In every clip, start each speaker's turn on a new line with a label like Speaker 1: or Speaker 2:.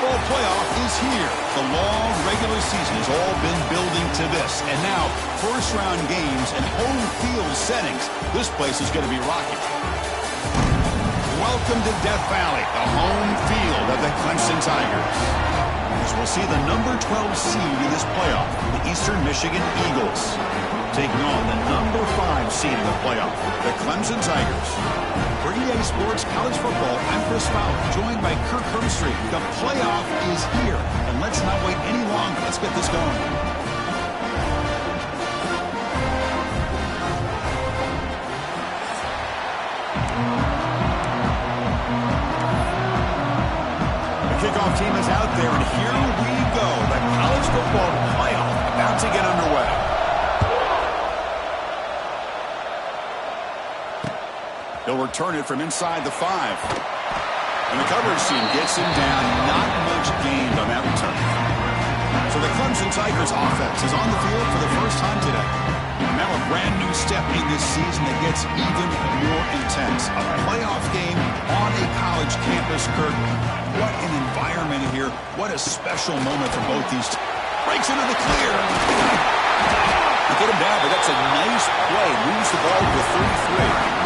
Speaker 1: football playoff is here. The long regular season has all been building to this. And now, first-round games and home field settings. This place is going to be rocking. Welcome to Death Valley, the home field of the Clemson Tigers. As we'll see the number 12 seed in this playoff, the Eastern Michigan Eagles, taking on the number 5 seed in the playoff, the Clemson Tigers. For EA Sports College Football, I'm Chris Fowler, joined by Kirk Herbstreit. The playoff is here, and let's not wait any longer. Let's get this going. The kickoff team is out there, and here we go. The college football playoff about to get underway. He'll return it from inside the 5. And the coverage team gets him down. Not much gained on that return. So the Clemson Tigers offense is on the field for the first time today. And now a brand new step in this season that gets even more intense. A playoff game on a college campus, Kirk. What an environment here. What a special moment for both these teams. Breaks into the clear. To get him down, but that's a nice play. Moves the ball to the 33.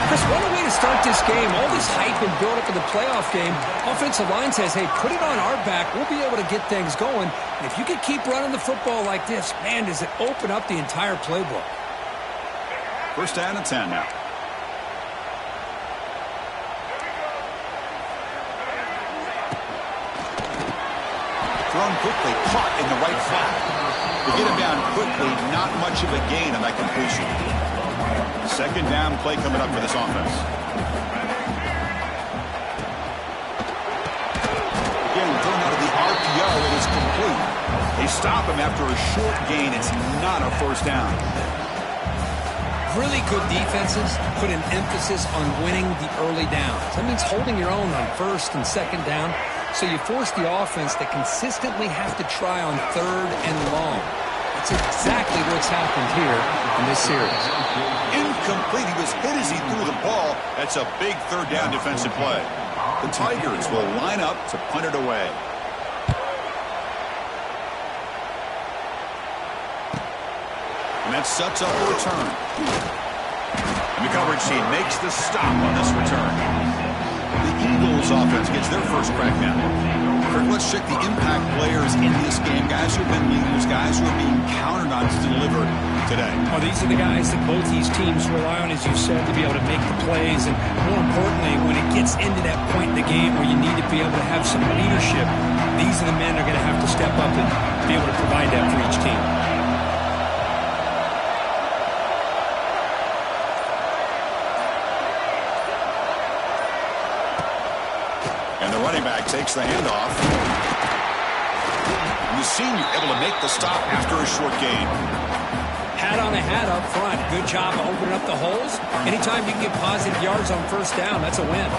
Speaker 2: Chris, what a way to start this game. All this hype and build-up for the playoff game. Offensive line says, hey, put it on our back. We'll be able to get things going. And if you can keep running the football like this, man, does it open up the entire playbook.
Speaker 1: First down and 10 now. Thrown quickly, caught in the right flat. To get him down quickly, not much of a gain on that completion. Second down play coming up for this offense. Again, thrown out of the RPO, it is complete. They stop him after a short gain. It's not a first down.
Speaker 2: Really good defenses put an emphasis on winning the early downs. That means holding your own on first and second down. So you force the offense to consistently have to try on third and long. That's exactly what's happened here in this series.
Speaker 1: Incomplete. He was hit as he threw the ball. That's a big third down defensive play. The Tigers will line up to punt it away. And that sets up a return. And the coverage team makes the stop on this return. The Eagles offense gets their first crack now. Kirk, let's check the impact players in this game. Guys who have been leaders, guys who are being counted on to deliver today.
Speaker 2: Well, these are the guys that both these teams rely on, as you said, to be able to make the plays. And more importantly, when it gets into that point in the game where you need to be able to have some leadership, these are the men that are going to have to step up and be able to provide that for each team.
Speaker 1: Running back takes the handoff. And the senior able to make the stop after a short gain.
Speaker 2: Hat on a hat up front. Good job of opening up the holes. Anytime you can get positive yards on first down, that's a win.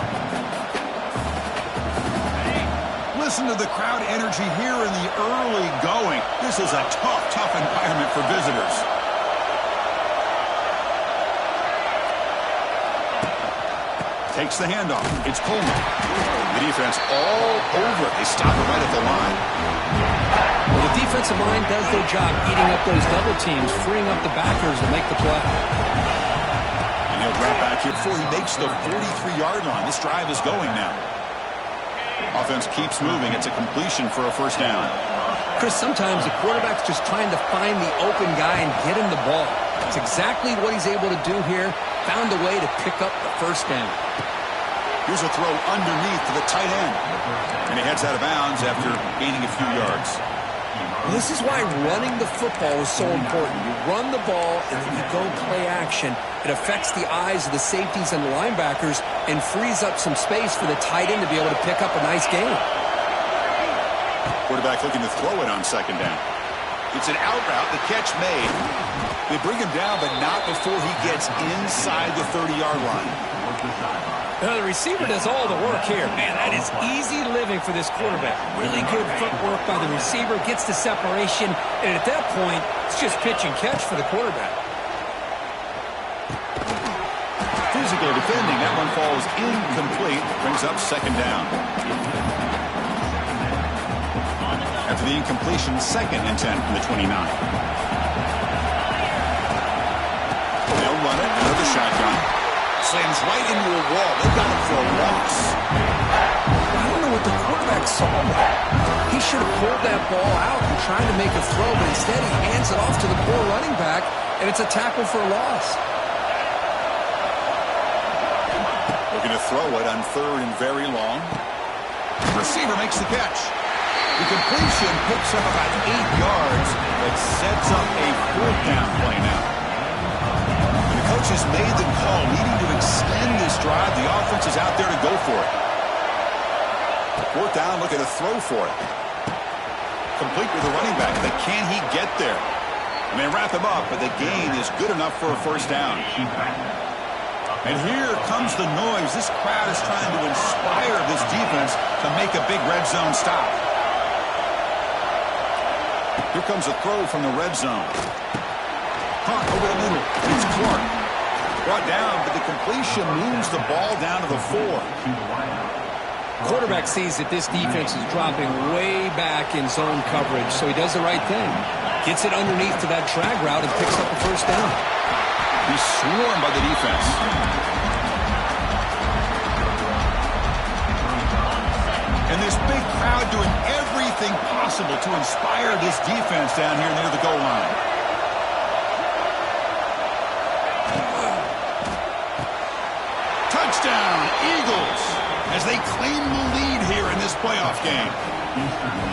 Speaker 1: Listen to the crowd energy here in the early going. This is a tough environment for visitors. Takes the handoff. It's Coleman. The defense all over it. They stop it right at the line.
Speaker 2: Well, the defensive line does their job eating up those double teams, freeing up the backers to make the play.
Speaker 1: And he'll drop back here before he makes the 43-yard line. This drive is going now. Offense keeps moving. It's a completion for a first down.
Speaker 2: Chris, sometimes the quarterback's just trying to find the open guy and get him the ball. That's exactly what he's able to do here. Found a way to pick up the first down.
Speaker 1: Here's a throw underneath to the tight end. And he heads out of bounds after gaining a few yards.
Speaker 2: This is why running the football is so important. You run the ball and then you go play action. It affects the eyes of the safeties and the linebackers and frees up some space for the tight end to be able to pick up a nice gain.
Speaker 1: Quarterback looking to throw it on second down. It's an out route. The catch made. They bring him down, but not before he gets inside the 30-yard line.
Speaker 2: The receiver does all the work here. Man, that is easy living for this quarterback. Really good footwork by the receiver, gets the separation, and at that point, it's just pitch and catch for the quarterback. Physical
Speaker 1: defending. That one falls incomplete. Brings up second down. for the incompletion, 2nd and 10 from the 29. They'll run it, another shotgun. Slams right into a wall. They've got him for a loss.
Speaker 2: I don't know what the quarterback saw there. He should have pulled that ball out and tried to make a throw, but instead he hands it off to the poor running back, and it's a tackle for a loss.
Speaker 1: Looking to throw it on 3rd and very long. Receiver makes the catch. The completion picks up about 8 yards, but sets up a 4th down play now. And the coach has made the call, needing to extend this drive. The offense is out there to go for it. 4th down, looking to throw for it. Complete with the running back, but can he get there? And they wrap him up, but the gain is good enough for a 1st down. And here comes the noise. This crowd is trying to inspire this defense to make a big red zone stop. Here comes a throw from the red zone. Caught over the middle. It's Clark. Brought down, but the completion moves the ball down to the 4.
Speaker 2: Quarterback sees that this defense is dropping way back in zone coverage, so he does the right thing. Gets it underneath to that drag route and picks up a 1st down.
Speaker 1: He's swarmed by the defense. And this big crowd doing everything possible to inspire this defense down here near the goal line. Touchdown, Eagles, as they claim the lead here in this playoff game.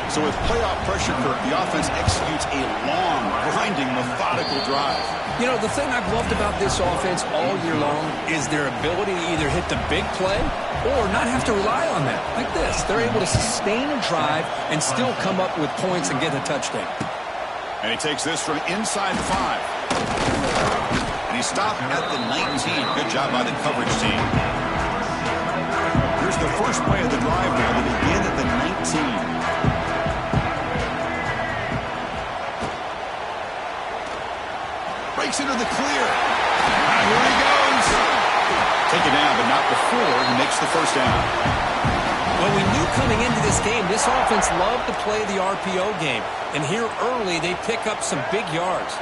Speaker 1: So with playoff pressure, Kirk, the offense executes a long, grinding, methodical drive.
Speaker 2: You know, the thing I've loved about this offense all year long is their ability to either hit the big play or not have to rely on that. Like this, they're able to sustain a drive and still come up with points and get a touchdown.
Speaker 1: And he takes this from inside the 5. And he stopped at the 19. Good job by the coverage team. Here's the first play of the drive now. They begin at the 19. Breaks into the clear. Here he goes. Take it down, but not before he makes the 1st down.
Speaker 2: Well, we knew coming into this game, this offense loved to play the RPO game. And here early, they pick up some big yards.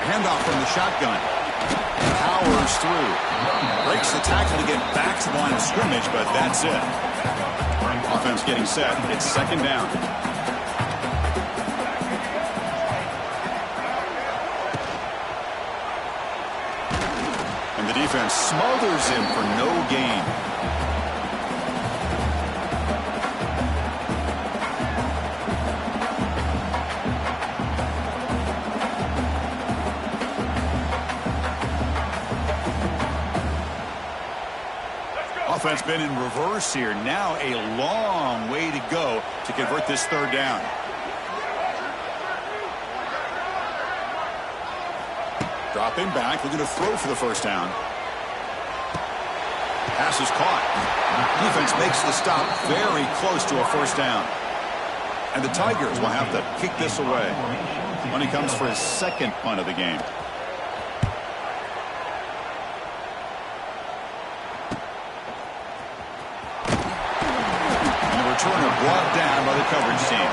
Speaker 1: Handoff from the shotgun. Powers through. Breaks the tackle to get back to the line of scrimmage, but that's it. Offense getting set. It's 2nd down. And the defense smothers him for no gain. Offense been in reverse here. Now a long way to go to convert this 3rd down. Dropping back, looking to throw for the 1st down. Pass is caught. Defense makes the stop very close to a 1st down. And the Tigers will have to kick this away when he comes for his 2nd punt of the game. Turner brought down by the coverage team.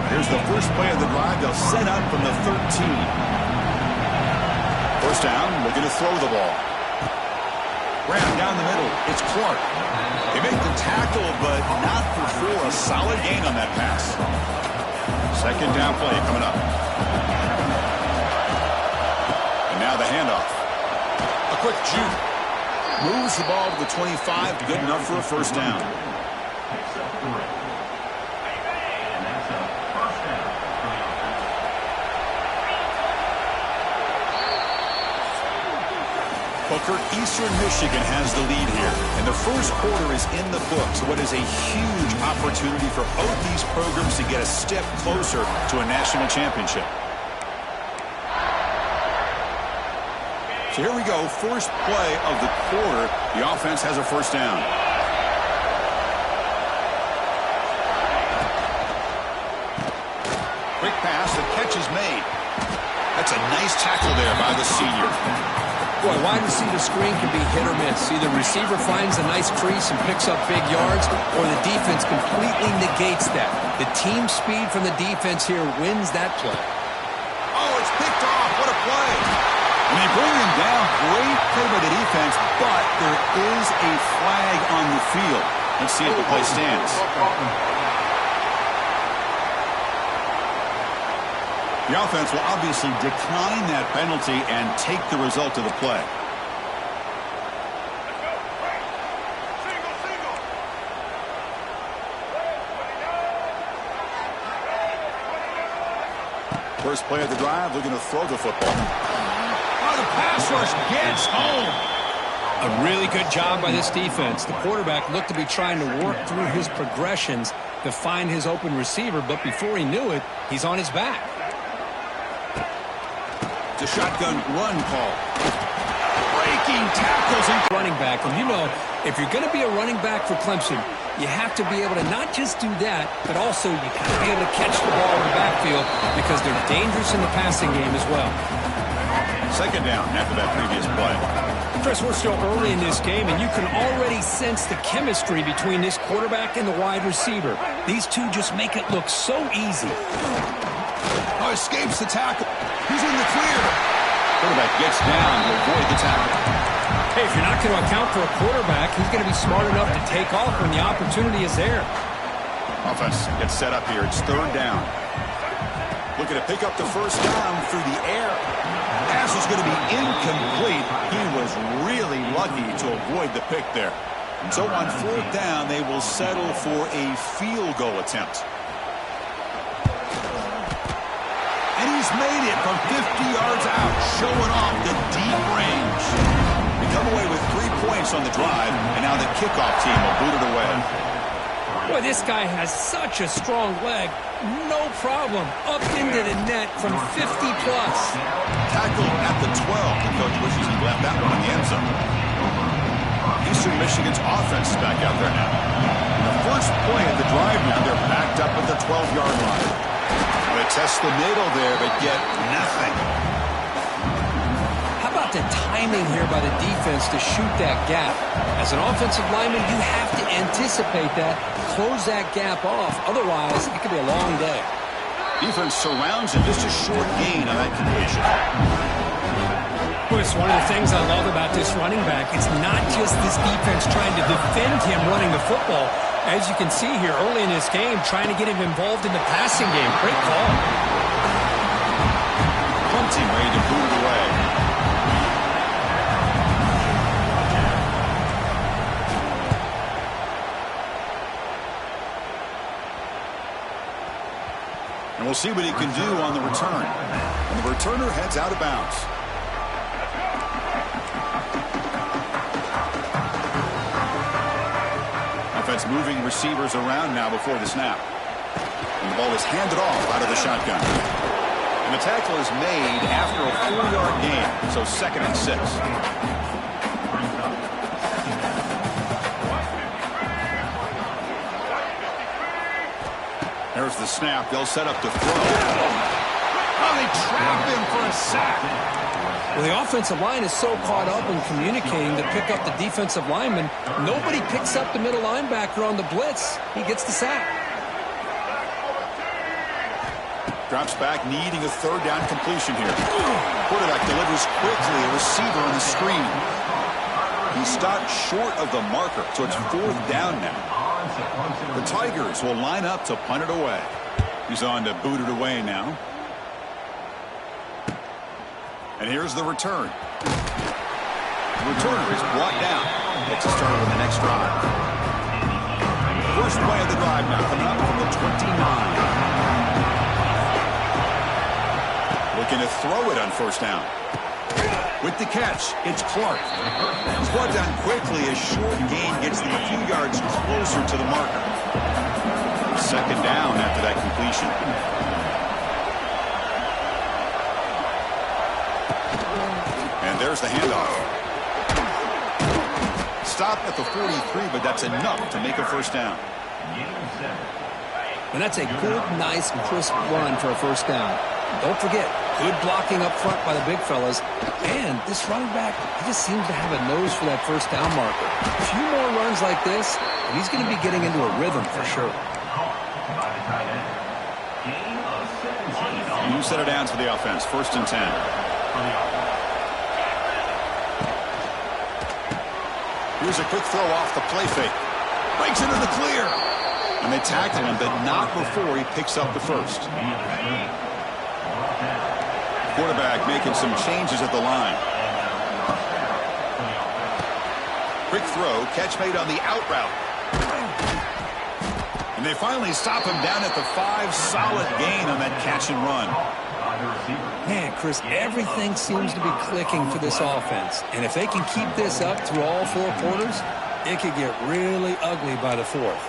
Speaker 1: Here's the first play of the drive. They'll set up from the 13. 1st down, looking to throw the ball. Graham down the middle. It's Clark. He made the tackle, but not before a solid gain on that pass. 2nd down play coming up. And now the handoff. A quick juke. Moves the ball to the 25, good enough for a 1st down. Well, Kirk, Eastern Michigan has the lead here, and the 1st quarter is in the books. What is a huge opportunity for both these programs to get a step closer to a national championship. So here we go, first play of the quarter. The offense has a 1st down. Quick pass, the catch is made. That's a nice tackle there by the senior.
Speaker 2: Boy, wide receiver screen can be hit or miss. Either receiver finds a nice crease and picks up big yards, or the defense completely negates that. The team speed from the defense here wins that play.
Speaker 1: Oh, it's picked off. What a play. And they bring him down. Great play by the defense, but there is a flag on the field. Let's see if the play stands. The offense will obviously decline that penalty and take the result of the play. First play of the drive, looking to throw the football. Oh, the pass rush gets home.
Speaker 2: A really good job by this defense. The quarterback looked to be trying to work through his progressions to find his open receiver, but before he knew it, he's on his back.
Speaker 1: The shotgun run call. Breaking tackles and
Speaker 2: Running back, and you know, if you're going to be a running back for Clemson, you have to be able to not just do that, but also you got to be able to catch the ball in the backfield because they're dangerous in the passing game as well.
Speaker 1: Second down after that previous play.
Speaker 2: Chris, we're still early in this game, and you can already sense the chemistry between this quarterback and the wide receiver. These two just make it look so easy.
Speaker 1: Oh, escapes the tackle. He's in the clear. Quarterback gets down to avoid the tackle.
Speaker 2: Hey, if you're not going to account for a quarterback, he's going to be smart enough to take off when the opportunity is there.
Speaker 1: Offense gets set up here. It's third down. Looking to pick up the first down through the air. Pass is going to be incomplete. He was really lucky to avoid the pick there. So on fourth down, they will settle for a field goal attempt. And he's made it from 50 yards out, showing off the deep range. They come away with 3 points on the drive, and now the kickoff team will boot it away.
Speaker 2: Boy, this guy has such a strong leg. No problem. Up into the net from 50-plus.
Speaker 1: Tackle at the 12. The coach wishes he left that one in the end zone. Eastern Michigan's offense is back out there now. In the first play of the drive now, they're backed up at the 12-yard line. They test the middle there, but get nothing.
Speaker 2: How about the timing here by the defense to shoot that gap? As an offensive lineman, you have to anticipate that, close that gap off. Otherwise, it could be a long day.
Speaker 1: Defense surrounds him, just a short gain on that completion.
Speaker 2: It's one of the things I love about this running back. It's not just this defense trying to defend him running the football. As you can see here early in this game, trying to get him involved in the passing game. Great call.
Speaker 1: Punting ready to boot it away. And we'll see what he can do on the return. And the returner heads out of bounds. Offense moving receivers around now before the snap. And the ball is handed off out of the shotgun. And the tackle is made after a 4-yard gain, so 2nd and 6. There's the snap. They'll set up to throw. Oh, they trap him for a sack.
Speaker 2: Well, the offensive line is so caught up in communicating to pick up the defensive lineman, nobody picks up the middle linebacker on the blitz. He gets the sack.
Speaker 1: Drops back, needing a 3rd down completion here. Quarterback delivers quickly, a receiver on the screen. He stopped short of the marker, so it's 4th down now. The Tigers will line up to punt it away. He's on to boot it away now. And here's the return. The returner is brought down. Gets us started on the next drive. First play of the drive now, coming up from the 29. Looking to throw it on first down. With the catch, it's Clark. It's brought down quickly. A short gain gets them a few yards closer to the marker. 2nd down after that completion. And there's the handoff. Stop at the 43, but that's enough to make a first down.
Speaker 2: And that's a good, nice, crisp run for a first down. Don't forget, Good blocking up front by the big fellas. And this running back, he just seems to have a nose for that first down marker. A few more runs like this, and he's going to be getting into a rhythm for sure.
Speaker 1: New set of downs for the offense. 1st and 10. Here's a quick throw off the play fake. Breaks into the clear. And they tackled him, but not before he picks up the first. Quarterback making some changes at the line. Quick throw, catch made on the out route. And they finally stop him down at the 5. Solid gain on that catch and run.
Speaker 2: Man, Chris, everything seems to be clicking for this offense. And if they can keep this up through all 4 quarters, it could get really ugly by the 4th.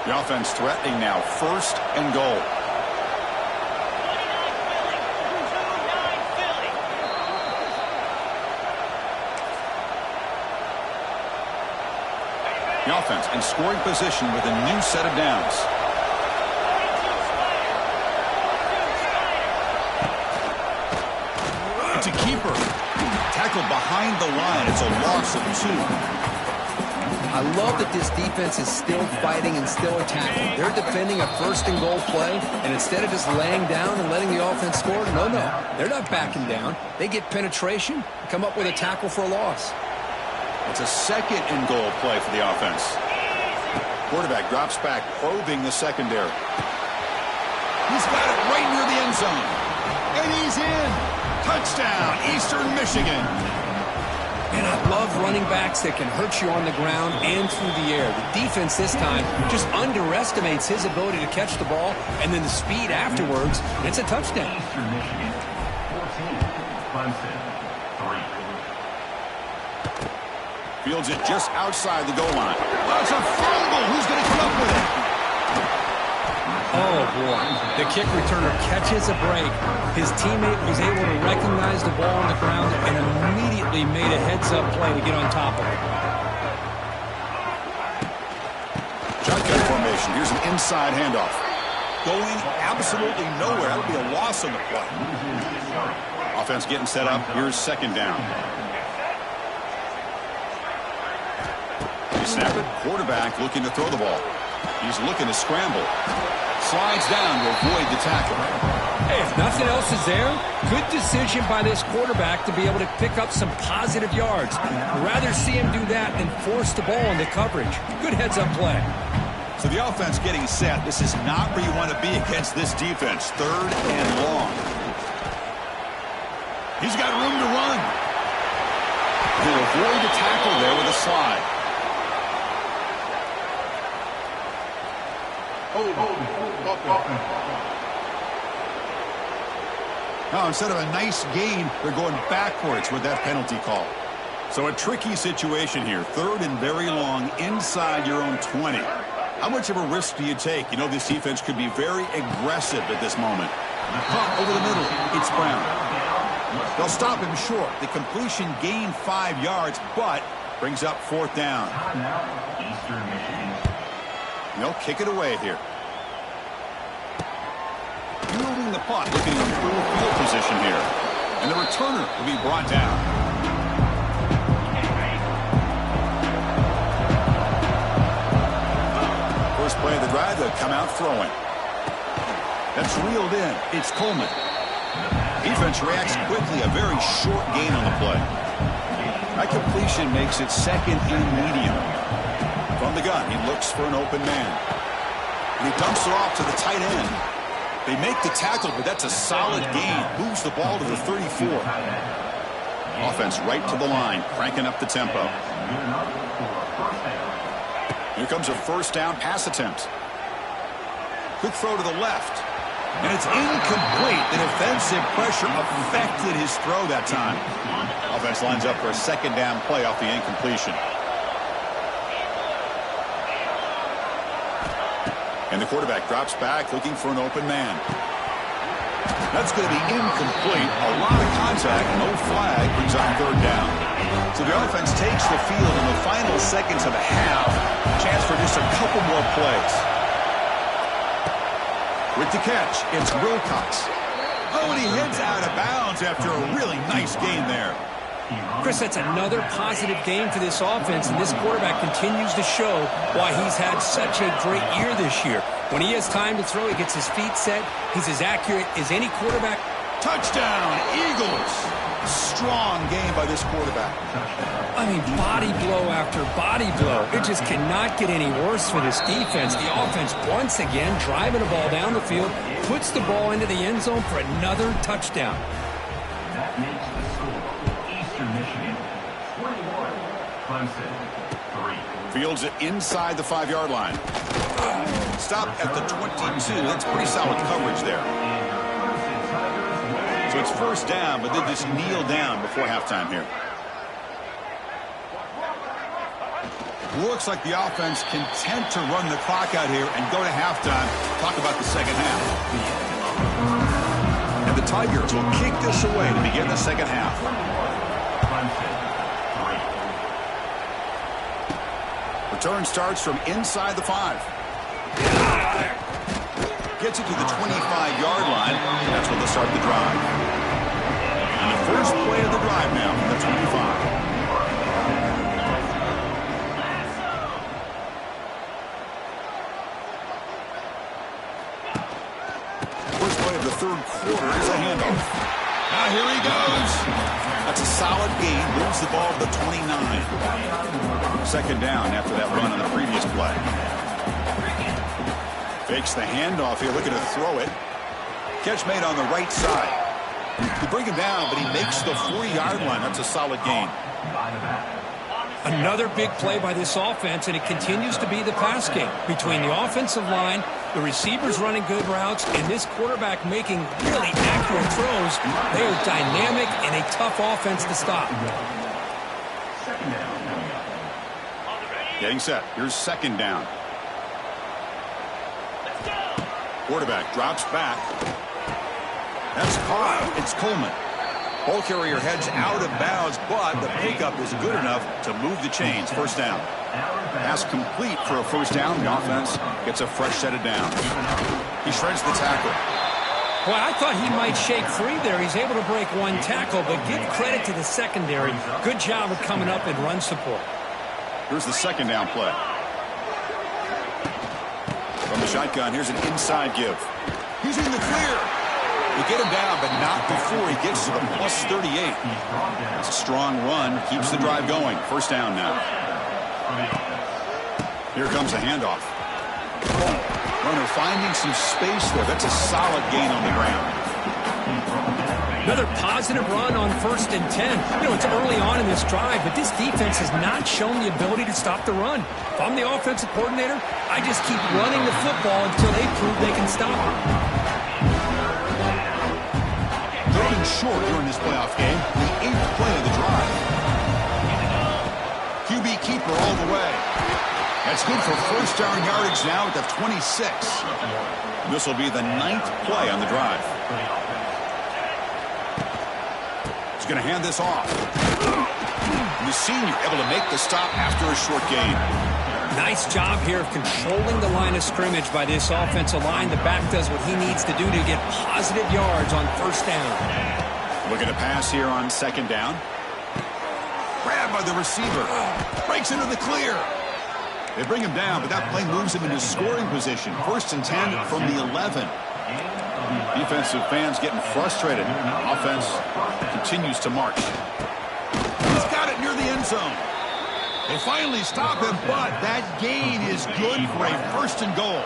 Speaker 1: The offense threatening now. 1st and goal. The offense in scoring position with a new set of downs. It's a keeper. Tackled behind the line. It's a loss of 2.
Speaker 2: I love that this defense is still fighting and still attacking. They're defending a 1st and goal play, and instead of just laying down and letting the offense score, no, they're not backing down. They get penetration, come up with a tackle for a loss.
Speaker 1: It's a 2nd and goal play for the offense. Quarterback drops back, probing the secondary. He's got it right near the end zone. And he's in. Touchdown, Eastern Michigan.
Speaker 2: And I love running backs that can hurt you on the ground and through the air. The defense this time just underestimates his ability to catch the ball, and then the speed afterwards, it's a touchdown.
Speaker 3: Eastern Michigan, 14, Clemson, 3.
Speaker 1: Fields it just outside the goal line. Oh, it's a fumble. Who's going to come up with it?
Speaker 2: Oh, boy. The kick returner catches a break. His teammate was able to recognize the ball on the ground and immediately made a heads-up play to get on top of it.
Speaker 1: Shotgun formation. Here's an inside handoff. Going absolutely nowhere. That would be a loss on the play. Offense getting set up. Here's 2nd down. They snap it. Quarterback looking to throw the ball. He's looking to scramble. Slides down to avoid the tackle.
Speaker 2: Hey, if nothing else is there, good decision by this quarterback to be able to pick up some positive yards. I'd rather see him do that than force the ball into coverage. Good heads-up play.
Speaker 1: So the offense getting set. This is not where you want to be against this defense. 3rd and long. He's got room to run. He'll avoid the tackle there with a slide. Now, instead of a nice gain, they're going backwards with that penalty call. So a tricky situation here. 3rd and very long inside your own 20. How much of a risk do you take? You know this defense could be very aggressive at this moment. Pump over the middle. It's Brown. They'll stop him short. The completion gained 5 yards, but brings up 4th down. They'll kick it away here. Moving the punt, looking to improve field position here. And the returner will be brought down. First play of the drive, they'll come out throwing. That's reeled in. It's Coleman. Defense reacts quickly. A very short gain on the play. That completion makes it 2nd and medium. From the gun, he looks for an open man. And he dumps it off to the tight end. They make the tackle, but that's a solid gain. Moves the ball to the 34. Offense right to the line, cranking up the tempo. Here comes a 1st down pass attempt. Quick throw to the left. And it's incomplete. The defensive pressure affected his throw that time. Offense lines up for a 2nd down play off the incompletion. And the quarterback drops back, looking for an open man. That's going to be incomplete. A lot of contact, no flag, brings up 3rd down. So the offense takes the field in the final seconds of the half. Chance for just a couple more plays. With the catch, it's Wilcox. Oh, and he heads out of bounds after a really nice gain there.
Speaker 2: Chris, that's another positive game for this offense, and this quarterback continues to show why he's had such a great year this year. When he has time to throw, he gets his feet set. He's as accurate as any quarterback.
Speaker 1: Touchdown, Eagles. Strong game by this quarterback.
Speaker 2: I mean, body blow after body blow. It just cannot get any worse for this defense. The offense, once again, driving the ball down the field, puts the ball into the end zone for another touchdown.
Speaker 3: That makes the score Eastern Michigan 21, Clemson 3.
Speaker 1: Fields it inside the 5-yard line. Stop at the 22. That's pretty solid coverage there. So it's first down, but they just kneel down before halftime here. Looks like the offense content to run the clock out here and go to halftime. Talk about the second half. And the Tigers will kick this away to begin the second half. Return starts from inside the 5. Gets it to the 25-yard line. That's when they'll start the drive. And the first play of the drive now from the 25. First play of the third quarter is a handoff. Now here he goes. That's a solid gain. Moves the ball to the 29. Second down after that run on the previous play. Fakes the handoff here, looking to throw it. Catch made on the right side. You bring him down, but he makes the 40-yard line. That's a solid gain.
Speaker 2: Another big play by this offense, and it continues to be the pass game. Between the offensive line, the receivers running good routes, and this quarterback making really accurate throws, they are dynamic and a tough offense to stop.
Speaker 1: Getting set. Here's second down. Quarterback drops back. That's caught. It's Coleman. Ball carrier heads out of bounds, but the pickup is good enough to move the chains. First down. Pass complete for a first down. The offense gets a fresh set of downs. He shreds the tackle.
Speaker 2: Well, I thought he might shake free there. He's able to break one tackle, but give credit to the secondary. Good job of coming up in run support.
Speaker 1: Here's the second down play. From the shotgun, here's an inside give. He's in the clear. They get him down, but not before he gets to the plus 38. It's a strong run. Keeps the drive going. First down now. Here comes a handoff. Runner finding some space there. That's a solid gain on the ground.
Speaker 2: Another positive run on 1st and 10. You know, it's early on in this drive, but this defense has not shown the ability to stop the run. If I'm the offensive coordinator, I just keep running the football until they prove they can stop it.
Speaker 1: They've been short during this playoff game. The 8th play of the drive. QB keeper all the way. That's good for first down yardage now at the 26. This will be the 9th play on the drive. He's going to hand this off. And the senior able to make the stop after a short gain.
Speaker 2: Nice job here of controlling the line of scrimmage by this offensive line. The back does what he needs to do to get positive yards on first down.
Speaker 1: Looking to pass here on second down. Grabbed by the receiver. Breaks into the clear. They bring him down, but that play moves him into scoring position. 1st and 10 from the 11. Defensive fans getting frustrated. Offense continues to march. He's got it near the end zone. They finally stop him, but that gain is good for a 1st and goal.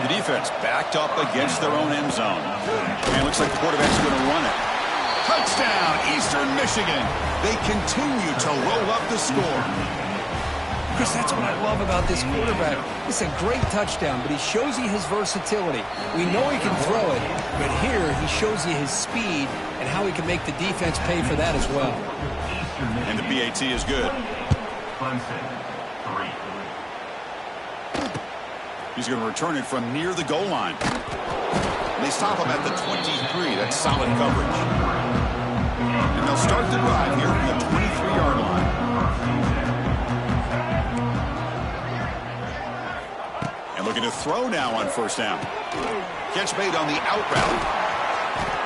Speaker 1: The defense backed up against their own end zone. And it looks like the quarterback's going to run it. Touchdown, Eastern Michigan. They continue to roll up the score.
Speaker 2: Chris, that's what I love about this quarterback. It's a great touchdown, but he shows you his versatility. We know he can throw it, but here he shows you his speed and how he can make the defense pay for that as well.
Speaker 1: And the PAT is good. He's going to return it from near the goal line. They stop him at the 23. That's solid coverage. And they'll start the drive here from the 23-yard line. And looking to throw now on first down. Catch made on the out route.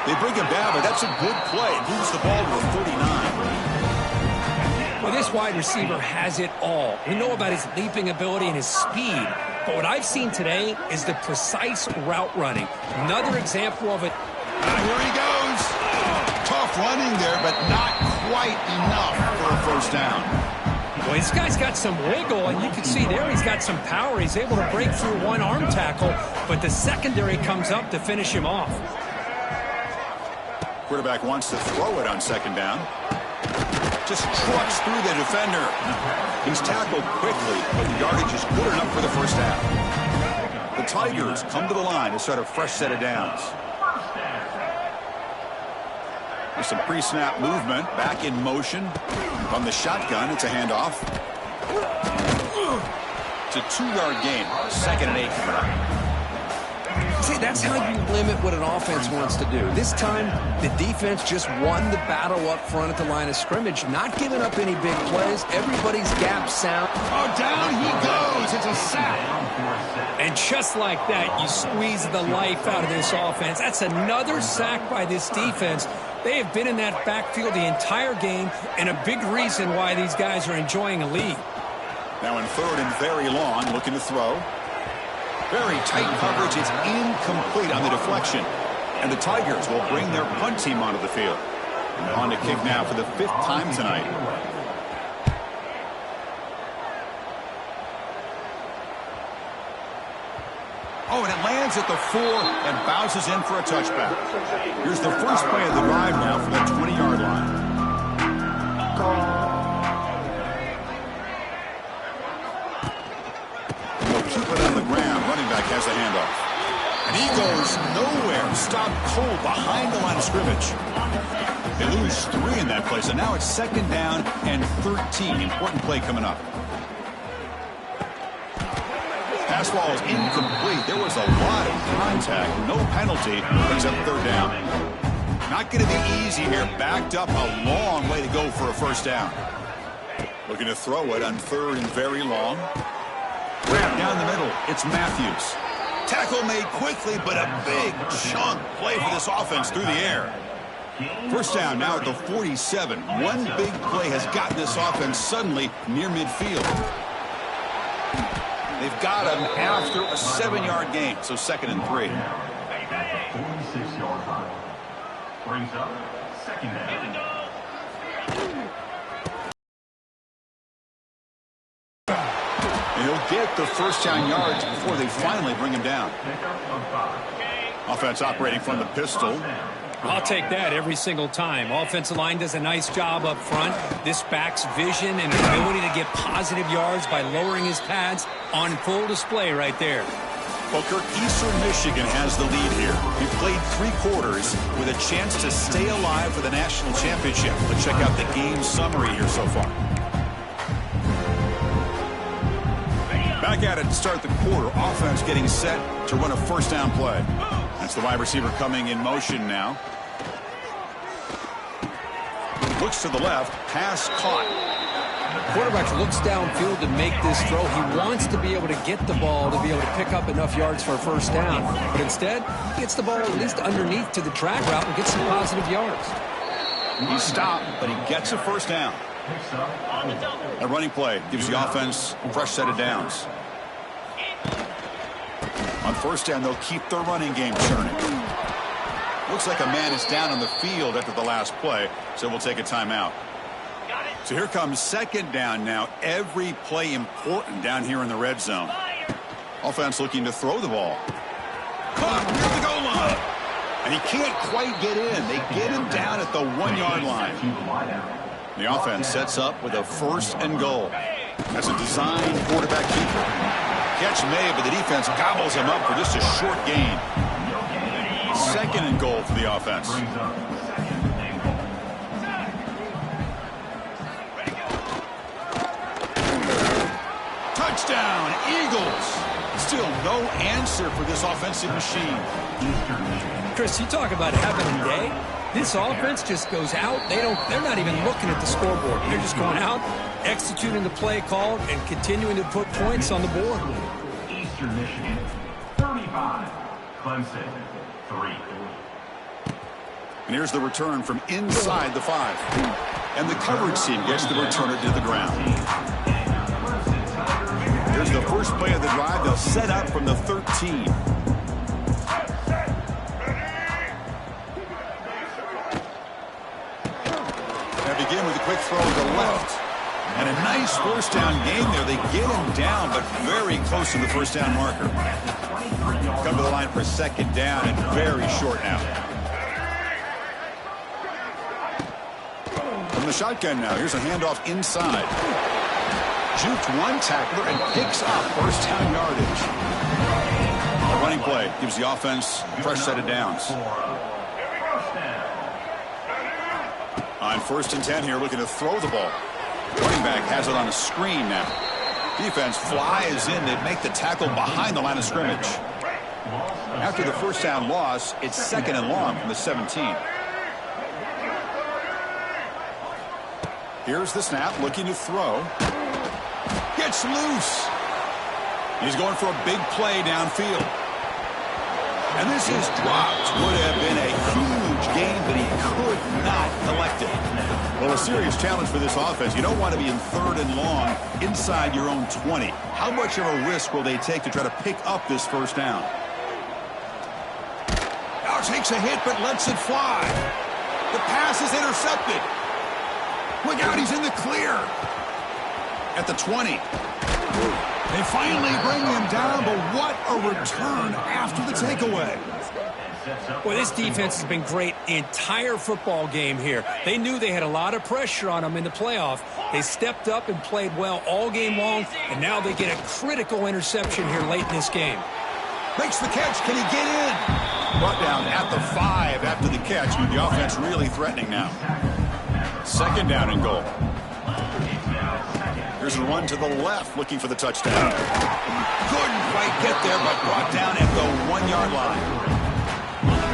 Speaker 1: They bring him down, but that's a good play. Moves the ball to the 39.
Speaker 2: Well, this wide receiver has it all. We know about his leaping ability and his speed, but what I've seen today is the precise route running. Another example of it.
Speaker 1: Here he goes. Tough running there, but not quite enough for a first down.
Speaker 2: Well, this guy's got some wiggle, and you can see there he's got some power. He's able to break through one arm tackle, but the secondary comes up to finish him off.
Speaker 1: Quarterback wants to throw it on second down. Just trucks through the defender. He's tackled quickly, but the yardage is good enough for the first down. The Tigers come to the line to start a fresh set of downs. There's some pre-snap movement, back in motion. From the shotgun, it's a handoff. It's a 2-yard gain. 2nd and 8 coming up.
Speaker 2: See, that's how you limit what an offense wants to do. This time, the defense just won the battle up front at the line of scrimmage, not giving up any big plays. Everybody's gap sound.
Speaker 1: Oh, down he goes. It's a sack.
Speaker 2: And just like that, you squeeze the life out of this offense. That's another sack by this defense. They have been in that backfield the entire game, and a big reason why these guys are enjoying a lead.
Speaker 1: Now in 3rd and very long, looking to throw. Very tight coverage. It's incomplete on the deflection. And the Tigers will bring their punt team onto the field. On to kick now for the 5th time tonight. Oh, and it lands at the 4 and bounces in for a touchback. Here's the first play of the drive now from the 20-yard line. They'll keep it on the ground. Running back has the handoff. And he goes nowhere. Stopped cold behind the line of scrimmage. They lose 3 in that play, so now it's 2nd down and 13. Important play coming up. Pass ball is incomplete. There was a lot of contact. No penalty. Brings up 3rd down. Not going to be easy here. Backed up a long way to go for a first down. Looking to throw it on 3rd and very long. Grab down the middle. It's Matthews. Tackle made quickly, but a big chunk play for this offense through the air. First down now at the 47. One big play has gotten this offense suddenly near midfield. They've got him after a 7-yard gain, so 2nd and 3.
Speaker 3: 46-yard line. Brings up 2nd down.
Speaker 1: And he'll get the first down yards before they finally bring him down. Offense operating from the pistol.
Speaker 2: I'll take that every single time. Offensive line does a nice job up front. This back's vision and ability to get positive yards by lowering his pads on full display right there.
Speaker 1: Well, Kirk, Eastern Michigan has the lead here. He played 3 quarters with a chance to stay alive for the national championship. Let's check out the game summary here so far. Back at it to start the quarter. Offense getting set to run a first down play. That's the wide receiver coming in motion now. Looks to the left. Pass caught.
Speaker 2: Quarterback looks downfield to make this throw. He wants to be able to get the ball to be able to pick up enough yards for a first down. But instead, he gets the ball at least underneath to the drag route and gets some positive yards.
Speaker 1: He stopped, but he gets a first down. A running play gives the offense a fresh set of downs. On first down, they'll keep their running game churning. Looks like a man is down on the field after the last play, so we'll take a timeout. So here comes 2nd down now. Every play important down here in the red zone. Offense looking to throw the ball. Caught near the goal line. And he can't quite get in. They get him down at the 1-yard line. The offense sets up with a 1st and goal. That's a design quarterback keeper. Catch made, but the defense gobbles him up for just a short gain. 2nd and goal for the offense. Touchdown, Eagles. Still no answer for this offensive machine.
Speaker 2: Chris, you talk about having a day. This offense just goes out. They're not even looking at the scoreboard. They're just going out, executing the play called, and continuing to put points on the board.
Speaker 3: Eastern Michigan 25. Clemson, 3.
Speaker 1: And here's the return from inside the 5. And the coverage team gets the returner to the ground. Here's the first play of the drive. They'll set up from the 13. They begin with a quick throw to the left. And a nice first down game there. They get him down, but very close to the first down marker. Come to the line for second down and very short now. From the shotgun now, here's a handoff inside. Juked one tackler and picks up first down yardage. A running play gives the offense a fresh set of downs. On 1st and 10 here, looking to throw the ball. Running back has it on a screen now. Defense flies in. They make the tackle behind the line of scrimmage. After the first down loss, it's 2nd and long from the 17. Here's the snap, looking to throw. Gets loose. He's going for a big play downfield. And this is dropped. Would have been a huge gain, but he could not collect it. Well, a serious challenge for this offense. You don't want to be in 3rd and long inside your own 20. How much of a risk will they take to try to pick up this first down? Now takes a hit, but lets it fly. The pass is intercepted. Look out, he's in the clear. At the 20. They finally bring him down, but what a return after the takeaway.
Speaker 2: Well, this defense has been great the entire football game here. They knew they had a lot of pressure on them in the playoff. They stepped up and played well all game long, and now they get a critical interception here late in this game.
Speaker 1: Makes the catch. Can he get in? Brought down at the 5 after the catch, with the offense really threatening now. 2nd down and goal. Here's a run to the left, looking for the touchdown. Couldn't quite get there, but brought down at the 1-yard line.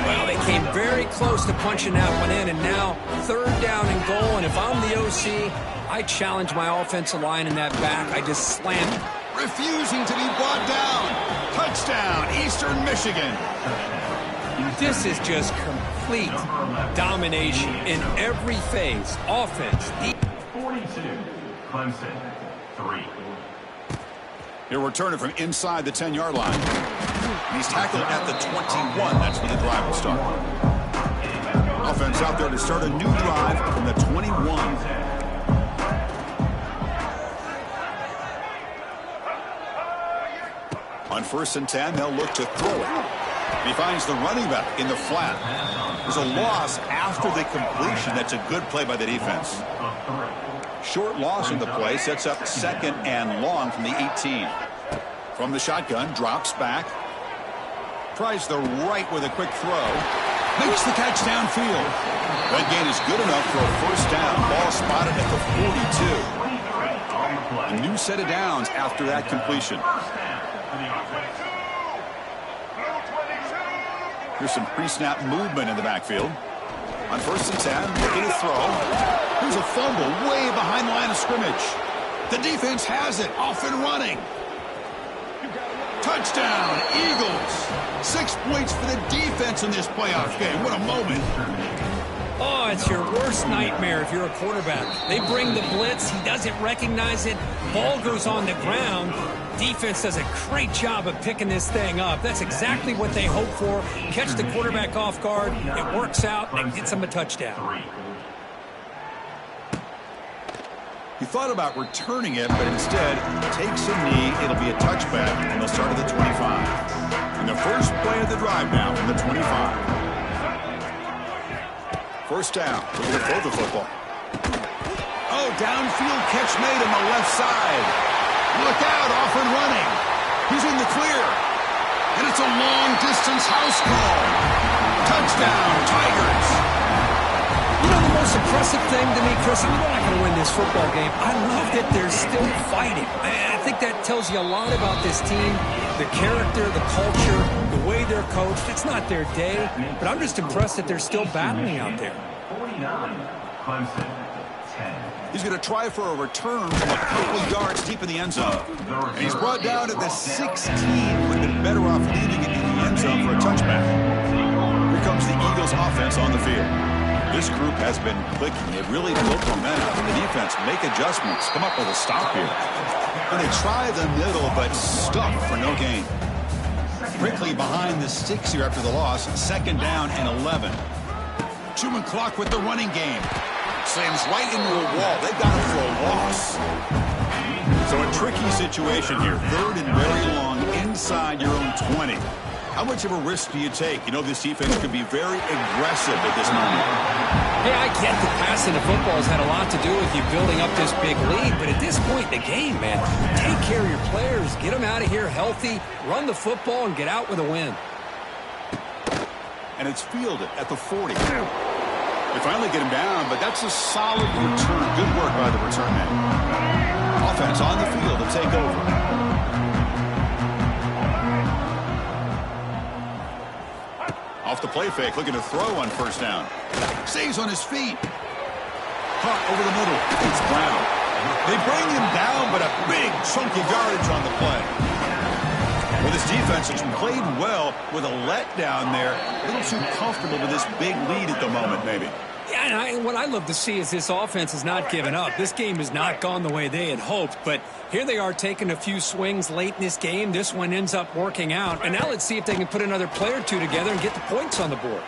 Speaker 2: Well, they came very close to punching that one in, and now 3rd down and goal. And if I'm the OC, I challenge my offensive line in that back. I just slam it.
Speaker 1: Refusing to be brought down. Touchdown, Eastern Michigan.
Speaker 2: This is just complete domination in every phase. Offense,
Speaker 3: 42. Clemson, 3.
Speaker 1: He'll return it from inside the 10-yard line. He's tackled at the 21. That's where the drive will start. Offense out there to start a new drive from the 21. On 1st and 10, they'll look to throw it. He finds the running back in the flat. There's a loss after the completion. That's a good play by the defense. Short loss in the play sets up 2nd and long from the 18. From the shotgun, drops back. Tries the right with a quick throw. Makes the catch downfield. That gain is good enough for a first down. Ball spotted at the 42. A new set of downs after that completion. Here's some pre-snap movement in the backfield. On 1st and 10, looking to throw. Here's a fumble way behind the line of scrimmage. The defense has it, off and running. Touchdown, Eagles. 6 points for the defense in this playoff game. What a moment.
Speaker 2: Oh, it's your worst nightmare if you're a quarterback. They bring the blitz. He doesn't recognize it. Ball goes on the ground. Defense does a great job of picking this thing up. That's exactly what they hope for. Catch the quarterback off guard. It works out and gets him a touchdown.
Speaker 1: He thought about returning it, but instead takes a knee. It'll be a touchback on the start of the 25. And the first play of the drive now from the 25. First down. Looking to throw the football. Oh, downfield catch made on the left side. Look out, off and running. He's in the clear. And it's a long-distance house call. Touchdown, Tigers.
Speaker 2: You know the most impressive thing to me, Chris, and they're not going to win this football game. I love that they're still fighting. I think that tells you a lot about this team, the character, the culture, the way they're coached. It's not their day, but I'm just impressed that they're still battling out there.
Speaker 3: 49. Clemson, 10.
Speaker 1: He's going to try for a return from a couple yards deep in the end zone. And he's brought down at the 16. Would have been better off leaving it in the end zone for a touchback. Here comes the Eagles offense on the field. This group has been clicking. They've really built momentum. The defense make adjustments, come up with a stop here. And they try the middle, but stuck for no gain. Quickly behind the sticks here after the loss. 2nd down and 11. Chewing clock with the running game. Slams right into a wall. They've got it for a loss. So a tricky situation here. 3rd and very long inside your own 20. How much of a risk do you take? You know this defense could be very aggressive at this moment.
Speaker 2: Yeah, I get that passing the football has had a lot to do with you building up this big lead, but at this point in the game, man, take care of your players, get them out of here healthy, run the football, and get out with a win.
Speaker 1: And it's fielded at the 40. They finally get him down, but that's a solid return. Good work by the return man. Offense on the field to take over. Off the play fake, looking to throw on 1st down. Stays on his feet. Caught over the middle. It's Brown. They bring him down, but a big chunk of yardage on the play. Well, this defense has played well with a letdown there. A little too comfortable with this big lead at the moment, maybe.
Speaker 2: Yeah, and what I love to see is this offense has not given up. This game has not gone the way they had hoped, but here they are taking a few swings late in this game. This one ends up working out, and now let's see if they can put another play or two together and get the points on the board.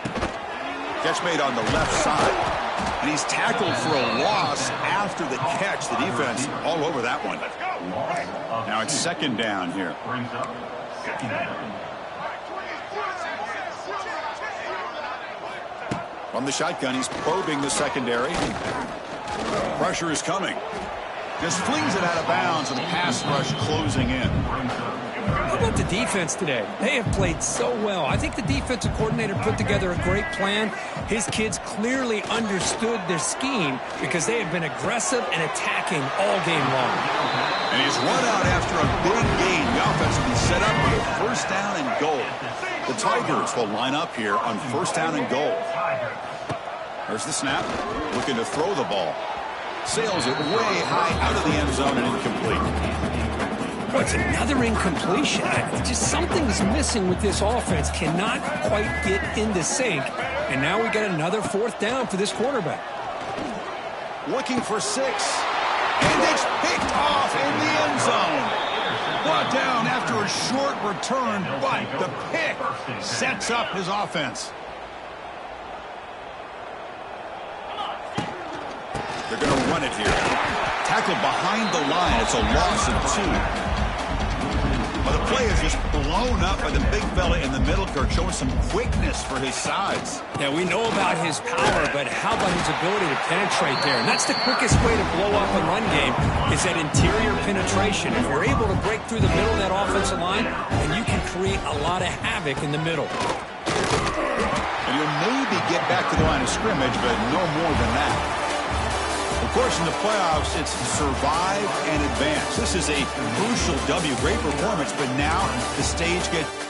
Speaker 1: Catch made on the left side, and he's tackled for a loss after the catch. The defense all over that one. Now it's 2nd down here.
Speaker 3: Brings up 2nd down.
Speaker 1: From the shotgun, he's probing the secondary. Pressure is coming. Just flings it out of bounds, and the pass rush closing in.
Speaker 2: How about the defense today? They have played so well. I think the defensive coordinator put together a great plan. His kids clearly understood their scheme because they have been aggressive and attacking all game long.
Speaker 1: And he's run out after a big gain. The offense will be set up with a 1st down and goal. The Tigers will line up here on 1st down and goal. There's the snap. Looking to throw the ball. Sails it way high out of the end zone and incomplete.
Speaker 2: Oh, it's another incompletion. Just something's missing with this offense. Cannot quite get into sync. And now we got another 4th down for this quarterback.
Speaker 1: Looking for 6. And it's picked off in the end zone. Brought down after a short return, but the pick sets up his offense. They're going to run it here. Tackled behind the line. It's a loss of 2. Well, the play is just blown up by the big fella in the middle, Kirk, showing some quickness for his size.
Speaker 2: Yeah, we know about his power, but how about his ability to penetrate there? And that's the quickest way to blow up a run game is that interior penetration. If you're able to break through the middle of that offensive line, then you can create a lot of havoc in the middle.
Speaker 1: And you'll maybe get back to the line of scrimmage, but no more than that. Of course, in the playoffs, it's survive and advance. This is a crucial W. Great performance, but now the stage gets...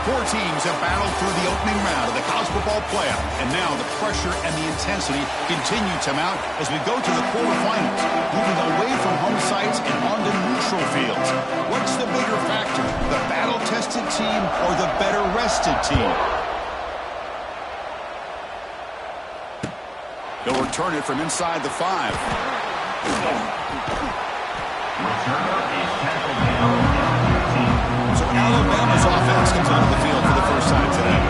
Speaker 1: Four teams have battled through the opening round of the college football playoff, and now the pressure and the intensity continue to mount as we go to the quarterfinals, moving away from home sites and onto neutral fields. What's the bigger factor, the battle-tested team or the better-rested team? They'll return it from inside the 5. So Alabama's offense comes onto the field for the first time today.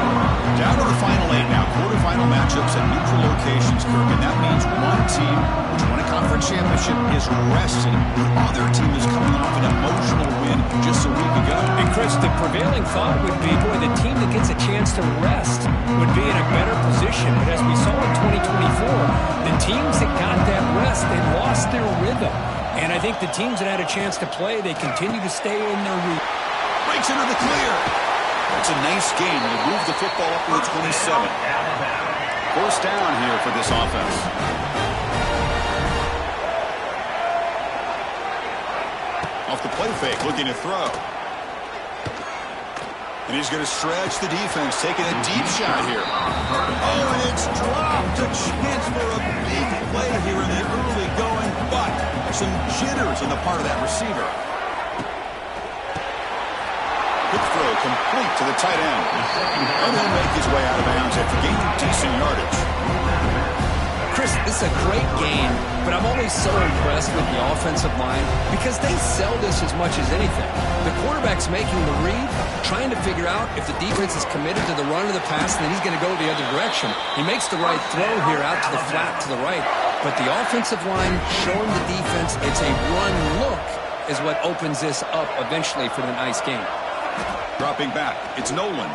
Speaker 1: Down to the final 8 now. Quarterfinal matchups at neutral locations, Kirk. And that means one team, which won a conference championship, is resting. The other team is coming off an emotional win just a week ago.
Speaker 2: And Chris, the prevailing thought would be, boy, the team that gets a chance to rest would be in a better position. But as we saw in 2024, the teams that got that rest, they lost their rhythm. And I think the teams that had a chance to play, they continue to stay in their route.
Speaker 1: Breaks into the clear. It's a nice game. They move the football up to the 27. First down here for this offense. Off the play fake, looking to throw. And he's going to stretch the defense, taking a deep shot here. Oh, and it's dropped. A chance for a big play here in the early going, but some jitters on the part of that receiver. Quick throw complete to the tight end. And he'll make his way out of bounds after gaining decent yardage.
Speaker 2: Chris, this is a great game, but I'm always so impressed with the offensive line because they sell this as much as anything. The quarterback's making the read, trying to figure out if the defense is committed to the run or the pass, and then he's going to go the other direction. He makes the right throw here out to the flat to the right, but the offensive line showing the defense it's a run look is what opens this up eventually for the nice game.
Speaker 1: Dropping back, it's Nolan.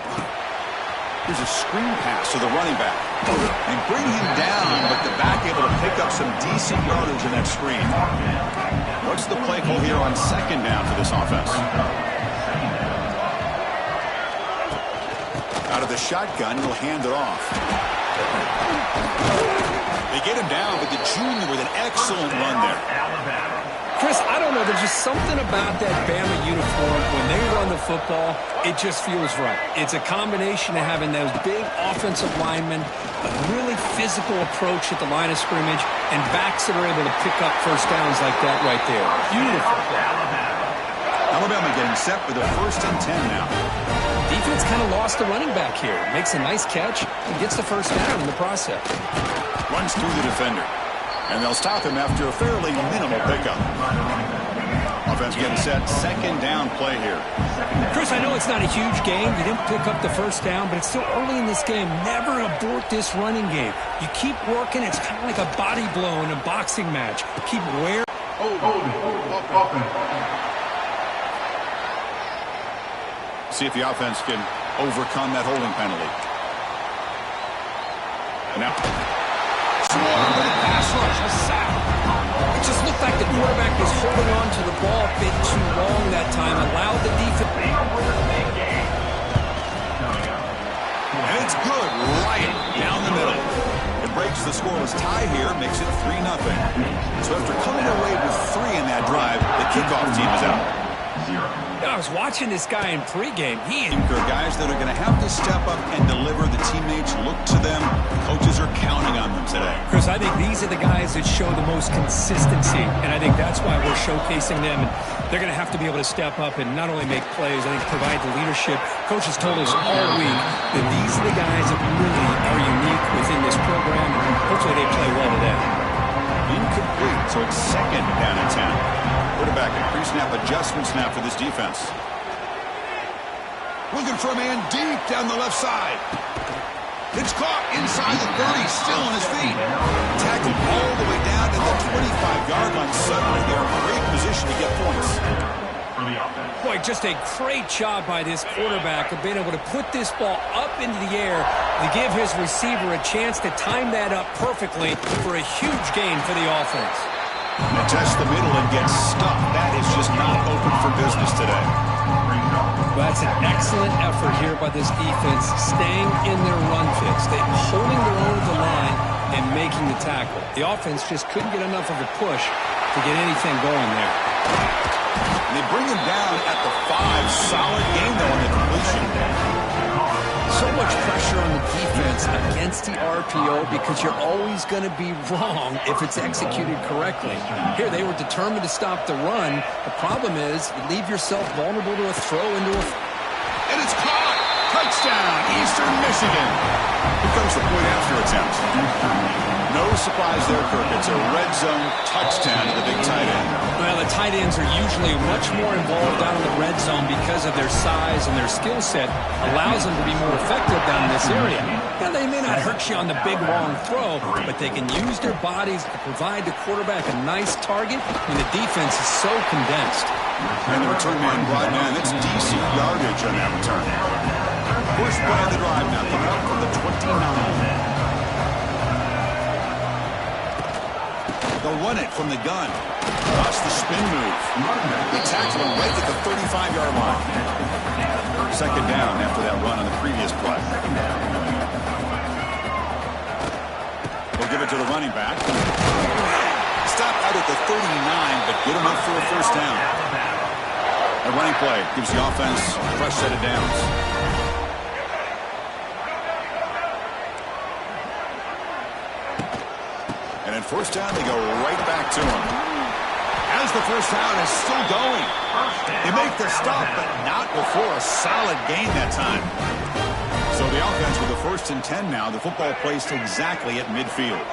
Speaker 1: Here's a screen pass to the running back. And bring him down, but the back able to pick up some decent yardage in that screen. What's the play call here on second down for this offense? Out of the shotgun, he'll hand it off. They get him down, but the junior with an excellent run there.
Speaker 2: Chris, I don't know. There's just something about that Bama uniform. When they run the football, it just feels right. It's a combination of having those big offensive linemen, a really physical approach at the line of scrimmage, and backs that are able to pick up first downs like that right there. Beautiful.
Speaker 1: Alabama getting set for the 1st and 10 now.
Speaker 2: Defense kind of lost the running back here. Makes a nice catch and gets the first down in the process.
Speaker 1: Runs through the defender. And they'll stop him after a fairly minimal pickup. Offense getting set. Second down play here.
Speaker 2: Chris, I know it's not a huge game. You didn't pick up the first down, but it's still early in this game. Never abort this running game. You keep working. It's kind of like a body blow in a boxing match. Keep wearing.
Speaker 1: See if the offense can overcome that holding penalty. And now.
Speaker 2: Pass rush, a sack. It just looked like the quarterback was holding on to the ball a bit too long that time, allowed the defense.
Speaker 1: And it's good, right down the middle. It breaks the scoreless tie here, makes it 3-0. So after coming away with 3 in that drive, the kickoff team is out.
Speaker 2: I was watching this guy in pregame.
Speaker 1: They're guys that are going to have to step up and deliver. The teammates look to them. Coaches are counting on them today.
Speaker 2: Chris, I think these are the guys that show the most consistency, and I think that's why we're showcasing them. And they're going to have to be able to step up and not only make plays, I think provide the leadership. Coaches told us all week that these are the guys that really are unique within this program, and hopefully they play well today.
Speaker 1: Incomplete, so it's second down and 10. Quarterback and pre-snap adjustments now for this defense. Looking for a man deep down the left side. It's caught inside the 30, still on his feet. Tackled all the way down to the 25-yard line. Suddenly they're in great position to get points.
Speaker 2: Boy, just a great job by this quarterback of being able to put this ball up into the air to give his receiver a chance to time that up perfectly for a huge gain for the offense.
Speaker 1: They test the middle and get stuck. That is just not open for business today.
Speaker 2: Well, that's an excellent effort here by this defense, staying in their run fix. They're holding their own at the line and making the tackle. The offense just couldn't get enough of a push to get anything going there.
Speaker 1: And they bring him down at the 5. Solid game, though, on the completion.
Speaker 2: against the RPO because you're always going to be wrong if it's executed correctly. Here, they were determined to stop the run. The problem is you leave yourself vulnerable to a throw into a...
Speaker 1: And it's caught! Touchdown, Eastern Michigan! Here comes the point after attempt. No surprise there, Kirk. It's a red zone touchdown to the big tight end.
Speaker 2: Well, the tight ends are usually much more involved down in the red zone because of their size and their skill set allows them to be more effective down in this area. Now, they may not hurt you on the big, long throw, but they can use their bodies to provide the quarterback a nice target when the defense is so condensed.
Speaker 1: And the return man brought down. It's decent yardage on that return. First play of the drive now coming up from the 29. They'll run it from the gun. Lost the spin move. They tackle him right at the 35-yard line. Second down after that run on the previous play. They'll give it to the running back. Stopped out at the 39, but good enough for a first down. A running play gives the offense a fresh set of downs. And in first down, they go right back to him. As the first down is still going. They make the stop, but not before a solid gain that time. So the offense with the 1st and 10 now. The football placed exactly at midfield.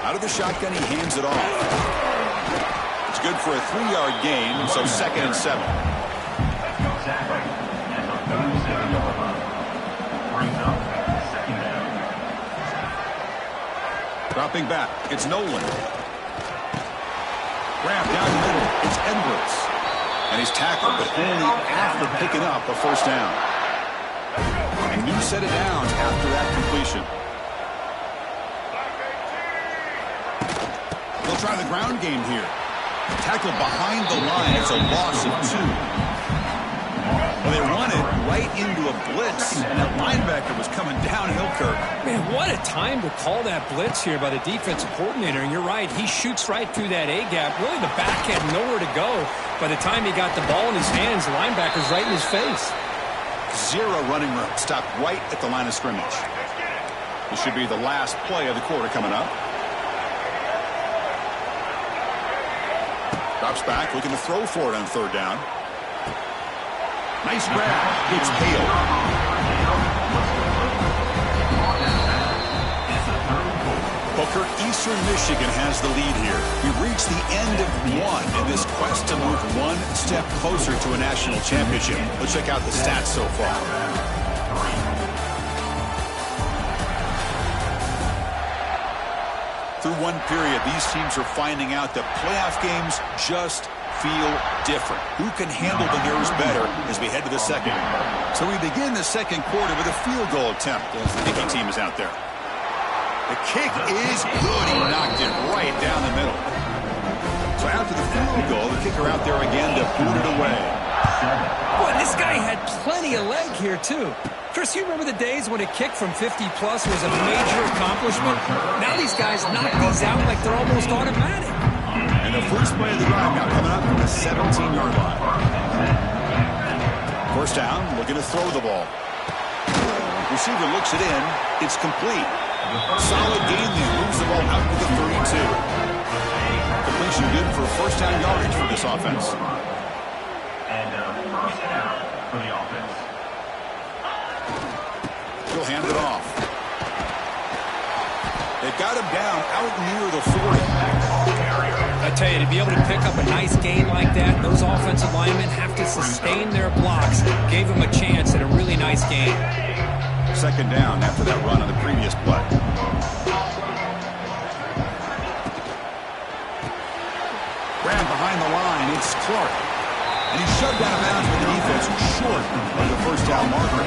Speaker 1: Out of the shotgun, he hands it off. It's good for a 3-yard gain, so 2nd and 7. Dropping back, it's Nolan. Grab down the middle, it's Edwards. And he's tackled, but only after picking up a first down. A new set of downs after that completion. They'll try the ground game here. Tackle behind the line, it's a loss of 2. Well, they run it right into a blitz, and that linebacker was coming downhill, Kirk.
Speaker 2: Man, what a time to call that blitz here by the defensive coordinator. And you're right, he shoots right through that A-gap. Really, the back had nowhere to go. By the time he got the ball in his hands, the linebacker's right in his face.
Speaker 1: 0 running room. Stopped right at the line of scrimmage. This should be the last play of the quarter coming up. Drops back, looking to throw for it on 3rd down. Nice grab. It's Hale. Booker, Eastern Michigan has the lead here. We've reached the end of 1 in this quest to move 1 step closer to a national championship. Let's check out the stats so far. Through 1 period, these teams are finding out that playoff games just feel different. Who can handle the nerves better as we head to the second? So we begin the second quarter with a field goal attempt as the kicking team is out there. The kick is good. He knocked it right down the middle. So after the field goal, the kicker out there again to boot it away.
Speaker 2: Boy, this guy had plenty of leg here, too. Chris, you remember the days when a kick from 50-plus was a major accomplishment? Now these guys knock these out like they're almost automatic.
Speaker 1: And the first play of the drive now coming up from the 17-yard line. First down, looking to throw the ball. Receiver looks it in. It's complete. Solid gain there. Moves the ball out to the 32. Completion good for first down yardage for this offense.
Speaker 3: And first down for the offense.
Speaker 1: He'll hand it off. They've got him down out near the 40.
Speaker 2: I tell you, to be able to pick up a nice gain like that, those offensive linemen have to sustain their blocks. Gave him a chance at a really nice game.
Speaker 1: Second down after that run on the previous play. Ran behind the line, it's Clark. And he's shoved out of bounds with the defense short of the first down marker.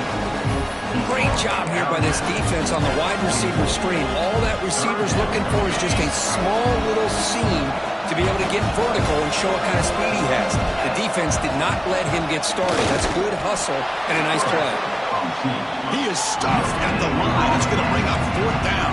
Speaker 2: Great job here by this defense on the wide receiver screen. All that receiver's looking for is just a small little seam to be able to get vertical and show what kind of speed he has. The defense did not let him get started. That's good hustle and a nice play.
Speaker 1: He is stuffed at the line. It's going to bring up 4th down.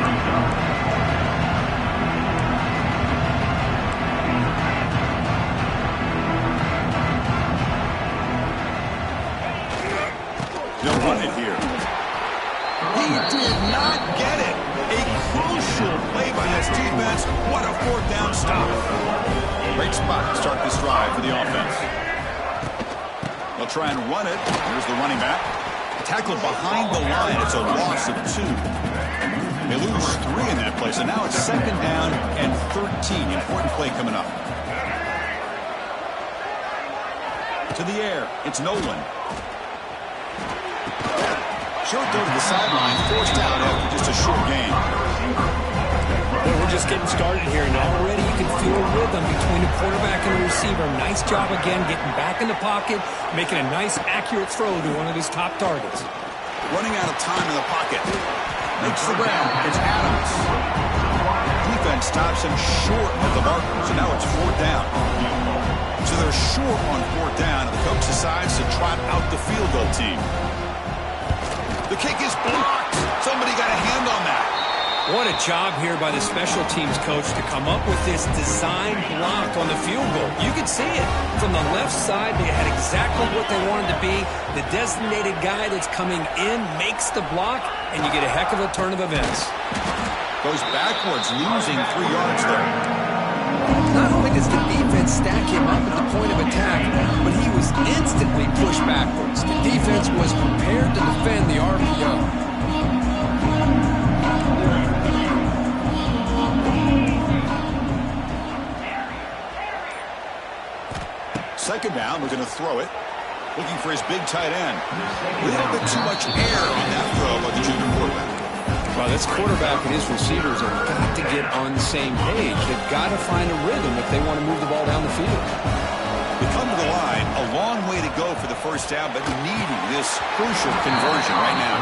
Speaker 2: stop.
Speaker 1: Great spot to start this drive for the offense. They'll try and run it. Here's the running back. Tackled behind the line. It's a loss of 2. They lose 3 in that play, so now it's 2nd down and 13. Important play coming up. To the air. It's Nolan. Short throw to the sideline. Forced out after just a short gain.
Speaker 2: Well, we're just getting started here, and already you can feel a rhythm between the quarterback and the receiver. Nice job again getting back in the pocket, making a nice, accurate throw to one of his top targets.
Speaker 1: Running out of time in the pocket. Makes the ground. It's Adams. Defense stops him short of the marker, so now it's 4th down. So they're short on 4th down, and the coach decides to trot out the field goal team. The kick is blocked. Somebody got a hand on that.
Speaker 2: What a job here by the special teams coach to come up with this design block on the field goal. You could see it. From the left side, they had exactly what they wanted to be. The designated guy that's coming in makes the block, and you get a heck of a turn of events.
Speaker 1: Goes backwards, losing 3 yards there.
Speaker 2: Not only does the defense stack him up at the point of attack, but he was instantly pushed backwards. The defense was prepared to defend the RPO.
Speaker 1: 2nd down, we're going to throw it. Looking for his big tight end. A little bit too much air on that throw by the junior quarterback.
Speaker 2: Well, this quarterback and his receivers have got to get on the same page. They've got to find a rhythm if they want to move the ball down the field.
Speaker 1: They come to the line, a long way to go for the 1st down, but needing this crucial conversion right now.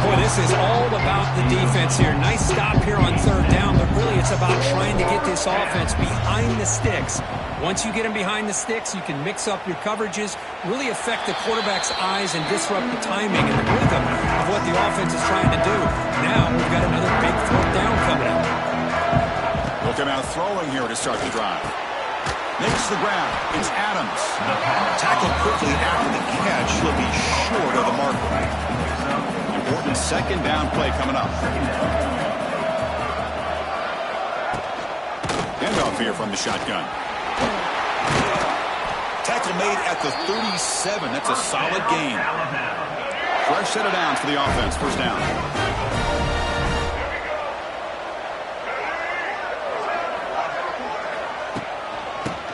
Speaker 2: Boy, this is all about the defense here. Nice stop here on 3rd down, but really it's about trying to get this offense behind the sticks. Once you get them behind the sticks, you can mix up your coverages, really affect the quarterback's eyes and disrupt the timing and the rhythm of what the offense is trying to do. Now we've got another big 4th down coming up.
Speaker 1: They'll come out throwing here to start the drive. Makes the ground. It's Adams. Tackled quickly after the catch. He'll be short of the marker. Important 2nd down play coming up. Handoff here from the shotgun. Tackle made at the 37. That's a solid gain. Fresh set of downs for the offense. 1st down.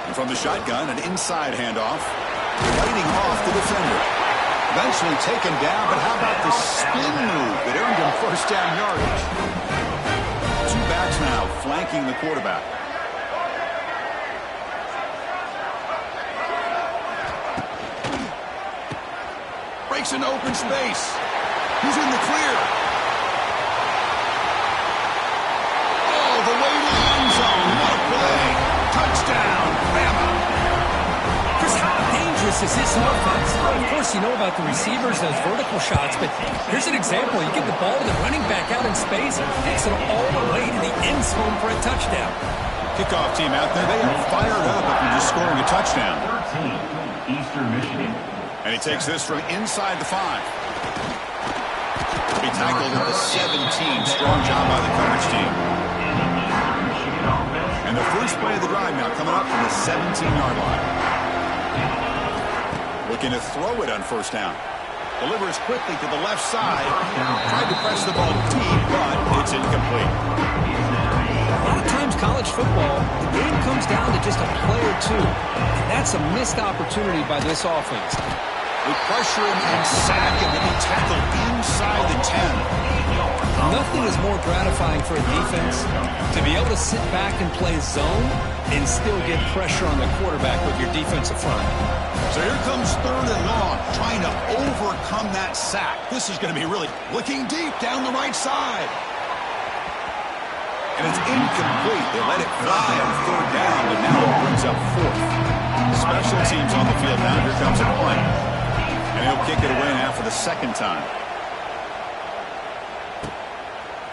Speaker 1: And from the shotgun, an inside handoff. Fighting off the defender. Eventually taken down, but how about the spin move that earned him 1st down yardage? 2 backs now flanking the quarterback. Breaks into open space. He's in the clear. All the way to the end zone. What a play. Touchdown, Bama.
Speaker 2: Chris, how dangerous is this offense? Of course, you know about the receivers, those vertical shots, but here's an example. You get the ball to the running back out in space and takes it all the way to the end zone for a touchdown.
Speaker 1: Kickoff team out there. They are fired up after just scoring a touchdown.
Speaker 3: 13, Eastern Michigan.
Speaker 1: And he takes this from inside the 5. He tackled at the 17. Strong job by the coverage team. And the first play of the drive now coming up from the 17-yard line. Looking to throw it on 1st down. Delivers quickly to the left side. Tried to press the ball deep, but it's incomplete.
Speaker 2: A lot of times college football, the game comes down to just a play or two. And that's a missed opportunity by this offense.
Speaker 1: They pressure him and sack him, and he tackled inside the 10.
Speaker 2: Nothing is more gratifying for a defense to be able to sit back and play zone and still get pressure on the quarterback with your defensive front.
Speaker 1: So here comes 3rd and long, trying to overcome that sack. This is going to be really looking deep down the right side. And it's incomplete. They let it fly on 3rd down, but now it brings up 4th. Special teams on the field now. Here comes a punt. And he'll kick it away now for the 2nd time.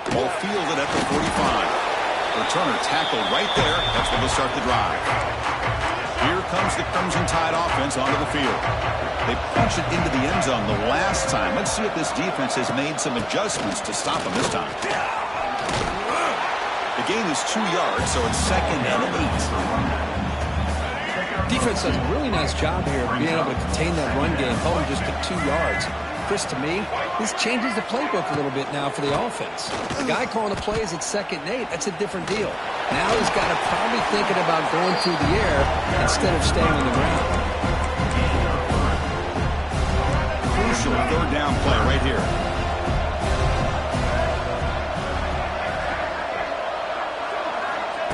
Speaker 1: Ball fielded at the 45. Returner tackled right there. That's when they start the drive. Here comes the Crimson Tide offense onto the field. They punch it into the end zone the last time. Let's see if this defense has made some adjustments to stop them this time. The gain is 2 yards, so it's 2nd and 8.
Speaker 2: Defense does a really nice job here of being able to contain that run game, held him just to 2 yards. Chris, to me, this changes the playbook a little bit now for the offense. The guy calling the plays at 2nd and 8, that's a different deal. Now he's got to probably thinking about going through the air instead of staying on the ground.
Speaker 1: Crucial 3rd down play right here.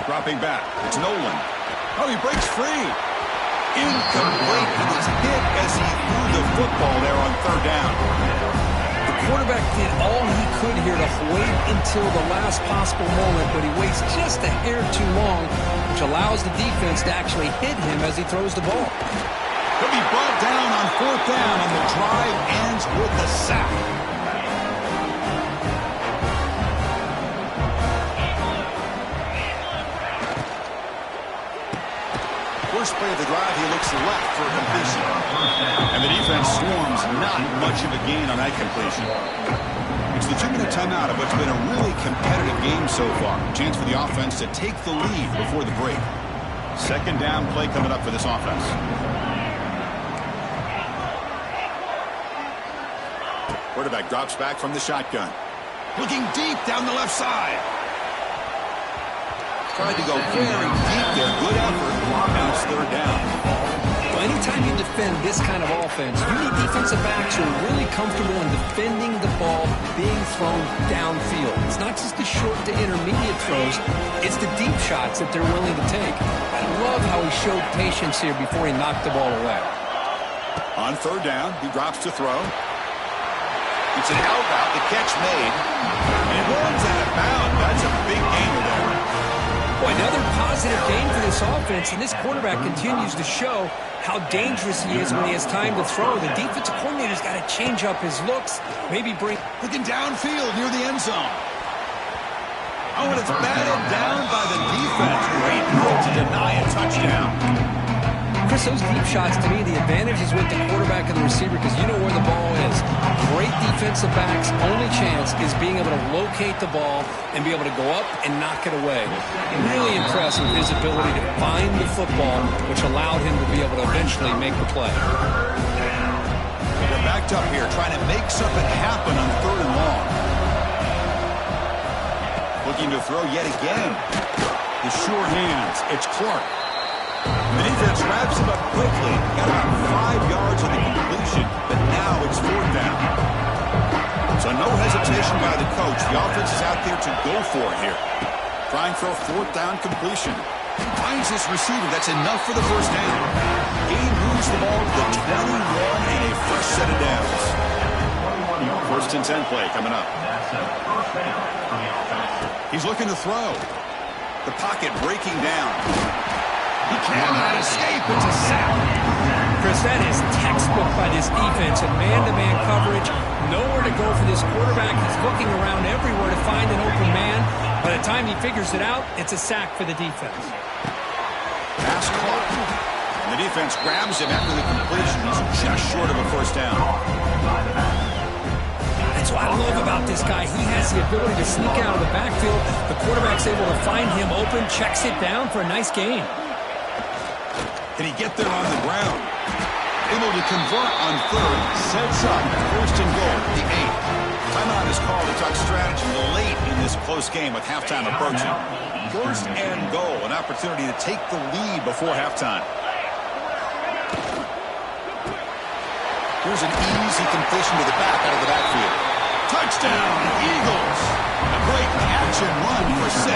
Speaker 1: Dropping back. It's Nolan. Oh, he breaks free. Incomplete. He was hit as he threw the football there on 3rd down.
Speaker 2: The quarterback did all he could here to wait until the last possible moment, but he waits just a hair too long, which allows the defense to actually hit him as he throws the ball.
Speaker 1: He'll be brought down on 4th down, and the drive ends with a sack. First play of the drive, he looks left for a completion. And the defense swarms, not much of a gain on that completion. It's the 2-minute timeout of what's been a really competitive game so far. Chance for the offense to take the lead before the break. 2nd down play coming up for this offense. Quarterback drops back from the shotgun. Looking deep down the left side. Tried to go very deep there. Good effort. Now it's 3rd down.
Speaker 2: Well, anytime you defend this kind of offense, you need defensive backs who are really comfortable in defending the ball being thrown downfield. It's not just the short to intermediate throws. It's the deep shots that they're willing to take. I love how he showed patience here before he knocked the ball away.
Speaker 1: On 3rd down, he drops to throw. It's an out route. The catch made. And it runs out of bounds. That's a big gainer there.
Speaker 2: Boy, another positive gain for this offense, and this quarterback continues to show how dangerous he is when he has time to throw. The defensive coordinator's got to change up his looks, maybe bring...
Speaker 1: Looking downfield near the end zone. Oh, and it's batted down by the defense. Great move to deny a touchdown.
Speaker 2: Chris, those deep shots, to me, the advantage is with the quarterback and the receiver because you know where the ball is. Great defensive backs' only chance is being able to locate the ball and be able to go up and knock it away. Really impressed with his ability to find the football, which allowed him to be able to eventually make the play.
Speaker 1: They're backed up here, trying to make something happen on 3rd and long. Looking to throw yet again. The sure hands. It's Clark. The defense wraps him up quickly. Got about 5 yards on the completion, but now it's 4th down. So no hesitation by the coach. The offense is out there to go for it here. Trying for a 4th down completion. Finds his receiver. That's enough for the 1st down. Gain moves the ball to the 21 and a fresh set of downs. 1st and 10 play coming up. He's looking to throw. The pocket breaking down. He cannot escape. It's a sack.
Speaker 2: Chris, that is textbook by this defense and man-to-man coverage. Nowhere to go for this quarterback. He's looking around everywhere to find an open man. By the time he figures it out, it's a sack for the defense.
Speaker 1: Pass caught. And the defense grabs him after the completion. He's just short of a 1st down.
Speaker 2: That's what I love about this guy. He has the ability to sneak out of the backfield. The quarterback's able to find him open, checks it down for a nice gain.
Speaker 1: Can he get there on the ground? Able to convert on 3rd. Sets up 1st and goal, the 8th. Timeout is called to talk strategy late in this close game with halftime approaching. 1st and goal, an opportunity to take the lead before halftime. Here's an easy completion to the back out of the backfield. Touchdown, Eagles! A great catch and run for 6.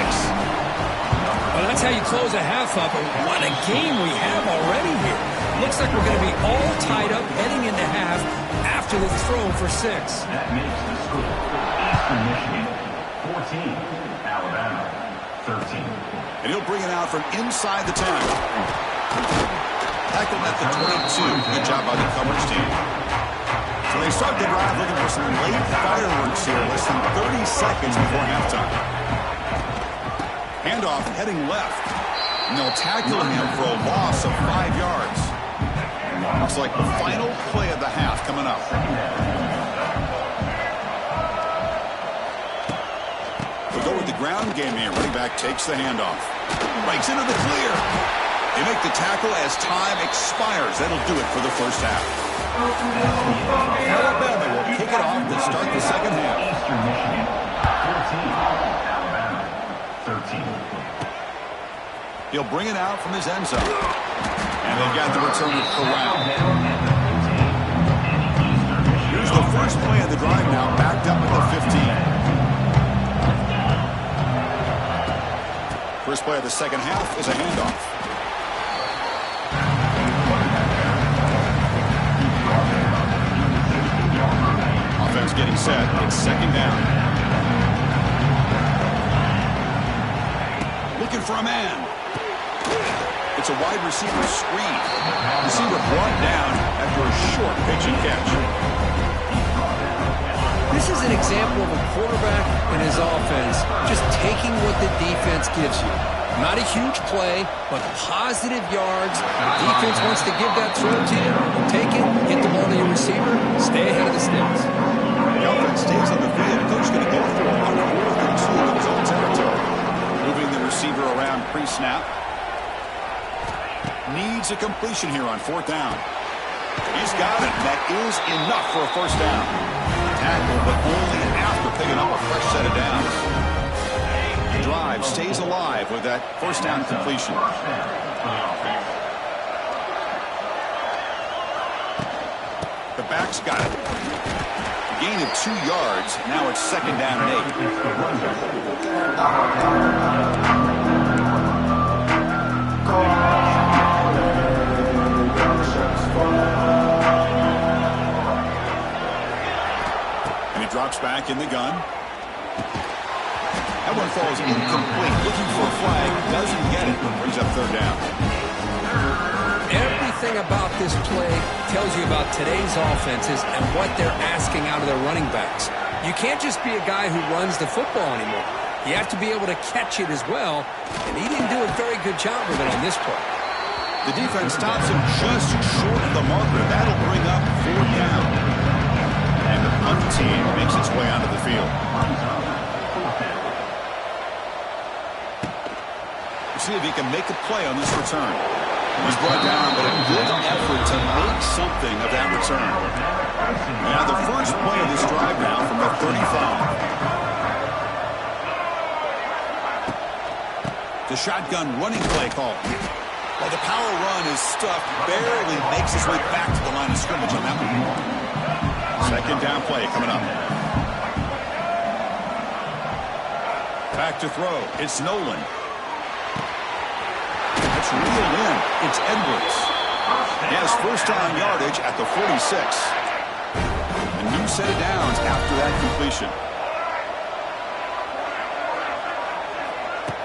Speaker 2: Well, that's how you close a half up. What a game we have already here. Looks like we're going to be all tied up heading into half after the throw for 6.
Speaker 3: That makes the score Eastern Michigan 14, Alabama 13.
Speaker 1: And he'll bring it out from inside the 10. Tackled at the 22. Good job by the coverage team. So they start the drive looking for some late fireworks here. Less than 30 seconds before halftime. Handoff heading left. And they'll tackle him for a loss of 5 yards. Looks like the final play of the half coming up. We'll go with the ground game here. Running back takes the handoff. Breaks into the clear. They make the tackle as time expires. That'll do it for the first half. Alabama will kick it off to start the second half.
Speaker 3: Eastern Michigan, 14. Alabama, 13.
Speaker 1: He'll bring it out from his end zone. And they've got the return of Corral. Here's the first play of the drive now, backed up at the 15. First play of the second half is a handoff. Offense getting set. It's second down. Looking for a man. It's a wide receiver screen. Receiver brought down after a short pitch and catch.
Speaker 2: This is an example of a quarterback and his offense just taking what the defense gives you. Not a huge play, but positive yards. Defense wants to give that throw to you. Take it, get the ball to your receiver, stay ahead of the sticks.
Speaker 1: The offense stays on the field. The coach is going to go for it on 4th and 2 in his own territory. Moving the receiver around pre-snap. Needs a completion here on 4th down. He's got it. That is enough for a first down. Tackle, but only after picking up a fresh set of downs. The drive stays alive with that first down completion. The back's got it. A gain of 2 yards. Now it's second down and 8. Drops back in the gun. That one falls incomplete. Looking for a flag. Doesn't get it. Brings up third down.
Speaker 2: Everything about this play tells you about today's offenses and what they're asking out of their running backs. You can't just be a guy who runs the football anymore. You have to be able to catch it as well, and he didn't do a very good job with it on this play.
Speaker 1: The defense stops him just short of the marker. That'll bring up fourth down. And the punt team makes its way onto the field. We'll see if he can make a play on this return. He's brought down, but a good effort to make something of that return. Now the first play of this drive now from the 35. The shotgun running play call. Well, the power run is stuffed, barely makes his way back to the line of scrimmage on that one. Second down play coming up. Back to throw. It's Nolan. That's reeled in. It's Edwards. He has first down yardage at the 46. A new set of downs after that completion.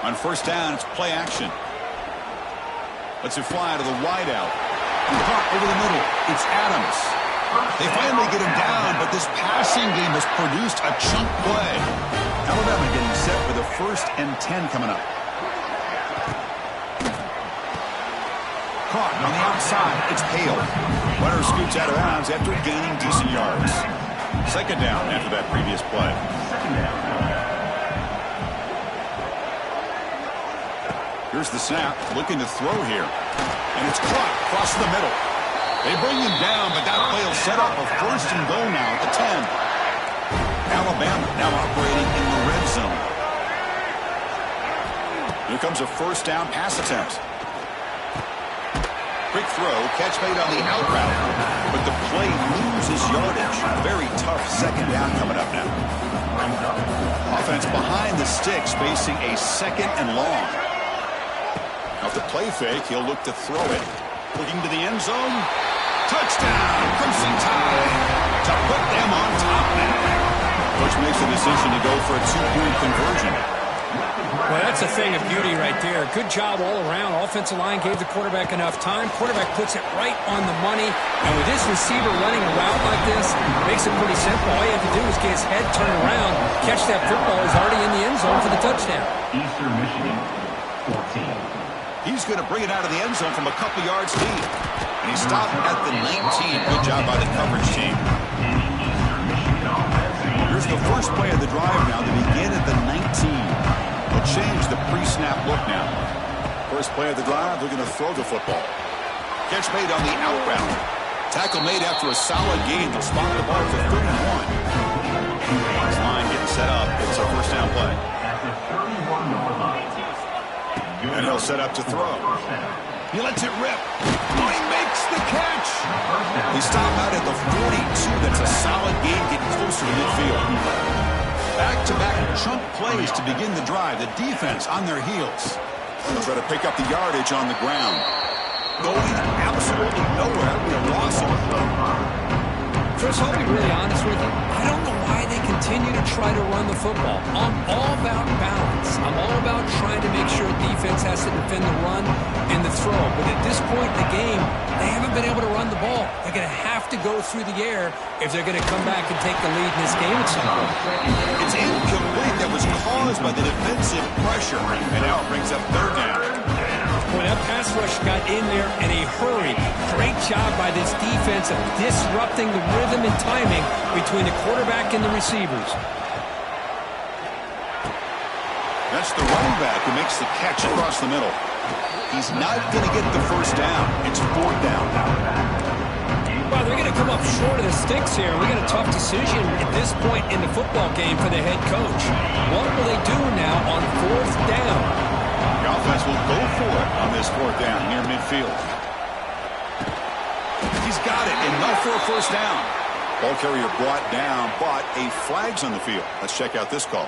Speaker 1: On first down, it's play action. Lets it fly to the wideout. Caught over the middle. It's Adams. They finally get him down, but this passing game has produced a chunk play. Alabama getting set for the 1st and 10 coming up. Caught on the outside. It's Hale. Runner scoots out of bounds after gaining decent yards. Second down after that previous play. Here's the snap. Looking to throw here. And it's caught across the middle. They bring him down, but that play will set up a first and goal now at the 10. Alabama now operating in the red zone. Here comes a first down pass attempt. Quick throw, catch made on the out route, but the play loses yardage. Very tough second down coming up now. Offense behind the sticks facing a second and long. Off the play fake, he'll look to throw it. Looking to the end zone. Touchdown, Crimson Tide, to put them on top now. Coach makes the decision to go for a 2-point conversion.
Speaker 2: Well, that's a thing of beauty right there. Good job all around. Offensive line gave the quarterback enough time. Quarterback puts it right on the money. And with this receiver running a route like this, it makes it pretty simple. All you have to do is get his head turned around, catch that football. He's already in the end zone for the touchdown.
Speaker 3: Eastern Michigan, 14.
Speaker 1: He's going to bring it out of the end zone from a couple yards deep. And he stopped at the 19. Good job by the coverage team. Here's the first play of the drive now. They begin at the 19. They'll change the pre-snap look now. First play of the drive, they're going to throw the football. Catch made on the outbound. Tackle made after a solid gain. They'll spot the ball for 31. This line getting set up. It's a first down play. And he'll set up to throw. He lets it rip. Oh, he makes the catch. They stop out at the 42. That's a solid gain, getting closer to midfield. Back-to-back chunk plays to begin the drive. The defense on their heels. They'll try to pick up the yardage on the ground. Going absolutely nowhere. It'll be a loss on the play.
Speaker 2: Chris, I'll be really honest with you. I don't know why they continue to try to run the football. I'm all about balance. I'm all about trying to make sure defense has to defend the run and the throw. But at this point in the game, they haven't been able to run the ball. They're going to have to go through the air if they're going to come back and take the lead in this game at some point.
Speaker 1: It's incomplete. That was caused by the defensive pressure. And now it brings up third down.
Speaker 2: When that pass rush got in there in a hurry, great job by this defense of disrupting the rhythm and timing between the quarterback and the receivers.
Speaker 1: That's the running back who makes the catch across the middle. He's not going to get the first down. It's fourth down.
Speaker 2: Well, they're going to come up short of the sticks here. We got a tough decision at this point in the football game for the head coach. What will they do now on fourth down?
Speaker 1: The offense will go for it on this fourth down near midfield. He's got it, enough for a first down. Ball carrier brought down, but a flag's on the field. Let's check out this call.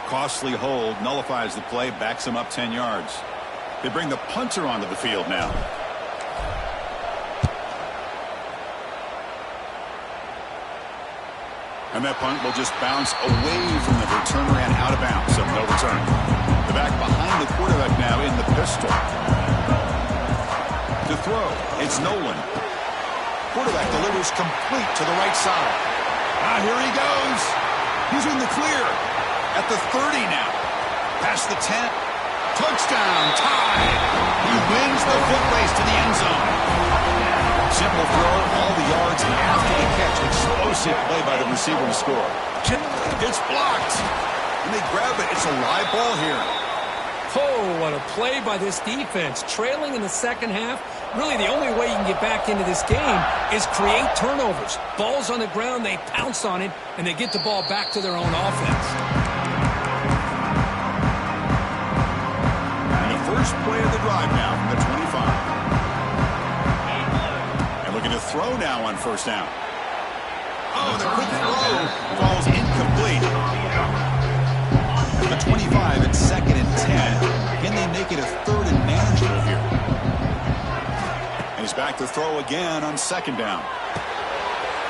Speaker 1: Costly hold, nullifies the play, backs him up 10 yards. They bring the punter onto the field now. And that punt will just bounce away from the returner and out of bounds, so no return. The back behind the quarterback now in the pistol. To throw, it's Nolan. Quarterback delivers complete to the right side. Here he goes. He's in the clear. At the 30 now. Past the 10. Touchdown, tied. He wins the foot race to the end zone. Simple throw, all the yards after the catch. Explosive play by the receiver to score. It's blocked. And they grab it. It's a live ball here.
Speaker 2: Oh, what a play by this defense. Trailing in the second half. Really, the only way you can get back into this game is create turnovers. Ball's on the ground, they pounce on it, and they get the ball back to their own offense.
Speaker 1: And the first play of the drive now from the 25. To throw now on first down. Oh, the quick throw falls incomplete. The 25 at second and 10. Can they make it a third and manageable here? And he's back to throw again on second down.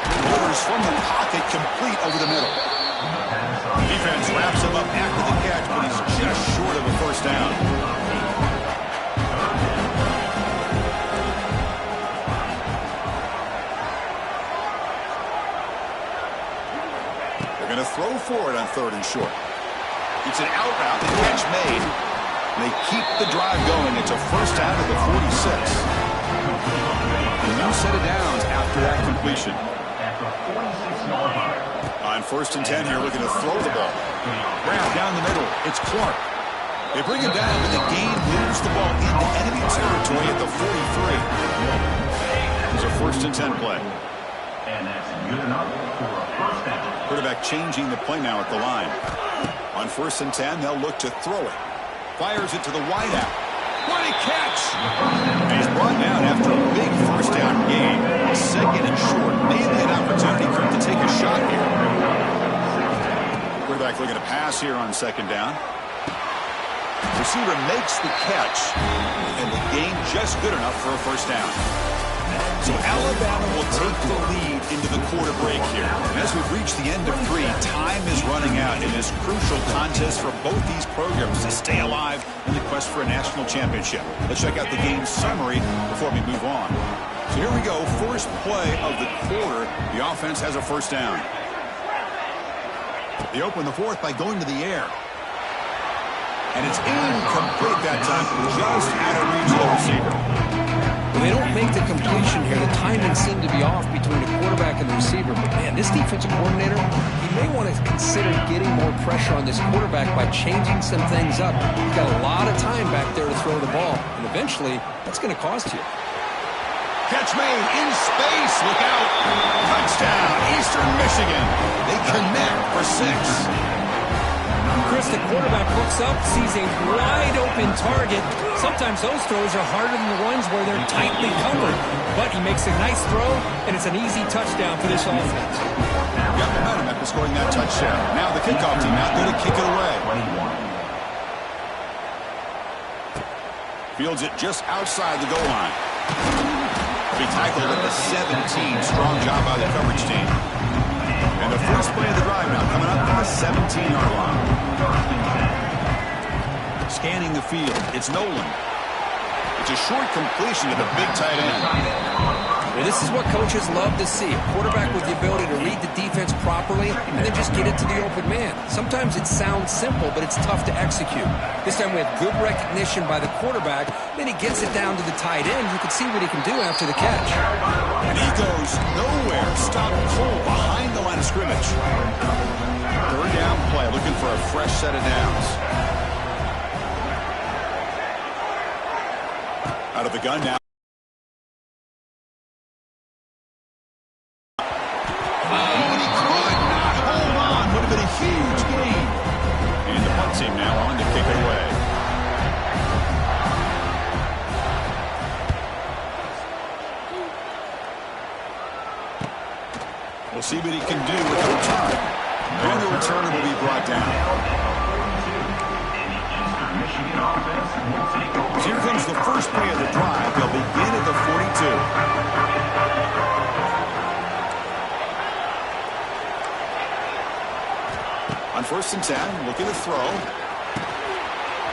Speaker 1: Orders from the pocket complete over the middle. Defense wraps him up after the catch, but he's just short of a first down. Going to throw for it on third and short. It's an out route. The catch made. They keep the drive going. It's a first down at the 46. A new set of downs after that completion. On first and 10 here, looking to throw the ball. Grab down the middle. It's Clark. They bring him down, but the gain moves the ball into enemy territory at the 43. It's a first and 10 play.
Speaker 3: And that's good enough for a first down.
Speaker 1: Quarterback changing the play now at the line. On first and 10, they'll look to throw it. Fires it to the wideout. What a catch! And he's brought down after a big first down gain. Second and short. Maybe an opportunity for him to take a shot here. Quarterback looking to pass here on second down. Receiver makes the catch. And the gain just good enough for a first down. So Alabama will take the lead into the quarter break here. And as we've reached the end of 3, time is running out in this crucial contest for both these programs to stay alive in the quest for a national championship. Let's check out the game summary before we move on. So here we go. First play of the quarter. The offense has a first down. They open the fourth by going to the air. And it's incomplete that time, just out of reach of the receiver.
Speaker 2: They don't make the completion here. The timing seemed to be off between the quarterback and the receiver. But, man, this defensive coordinator, he may want to consider getting more pressure on this quarterback by changing some things up. He's got a lot of time back there to throw the ball, and eventually that's going to cost you.
Speaker 1: Catch made in space. Look out. Touchdown, Eastern Michigan. They connect for 6.
Speaker 4: Chris, the quarterback looks up, sees a wide-open target. Sometimes those throws are harder than the ones where they're tightly covered. But he makes a nice throw, and it's an easy touchdown for this offense.
Speaker 1: Got momentum after scoring that touchdown. Now the kickoff team out there to kick it away. Fields it just outside the goal line. He tackled at the 17. Strong job by the coverage team. And the first play of the drive now coming up at the 17-yard line. Scanning the field, it's Nolan. It's a short completion to the big tight end.
Speaker 2: Well, this is what coaches love to see. A quarterback with the ability to read the defense properly and then just get it to the open man. Sometimes it sounds simple, but it's tough to execute. This time we have good recognition by the quarterback. Then he gets it down to the tight end. You can see what he can do after the catch.
Speaker 1: And he goes nowhere. Stopped cold behind the line of scrimmage. Third down play, looking for a fresh set of downs. Out of the gun now. Huge gain. And the punt team now on to kick it away. We'll see what he can do with the return. And the returner will be brought down. So here comes the first play of the drive. They'll begin at the 42. On 1st and 10, looking to throw.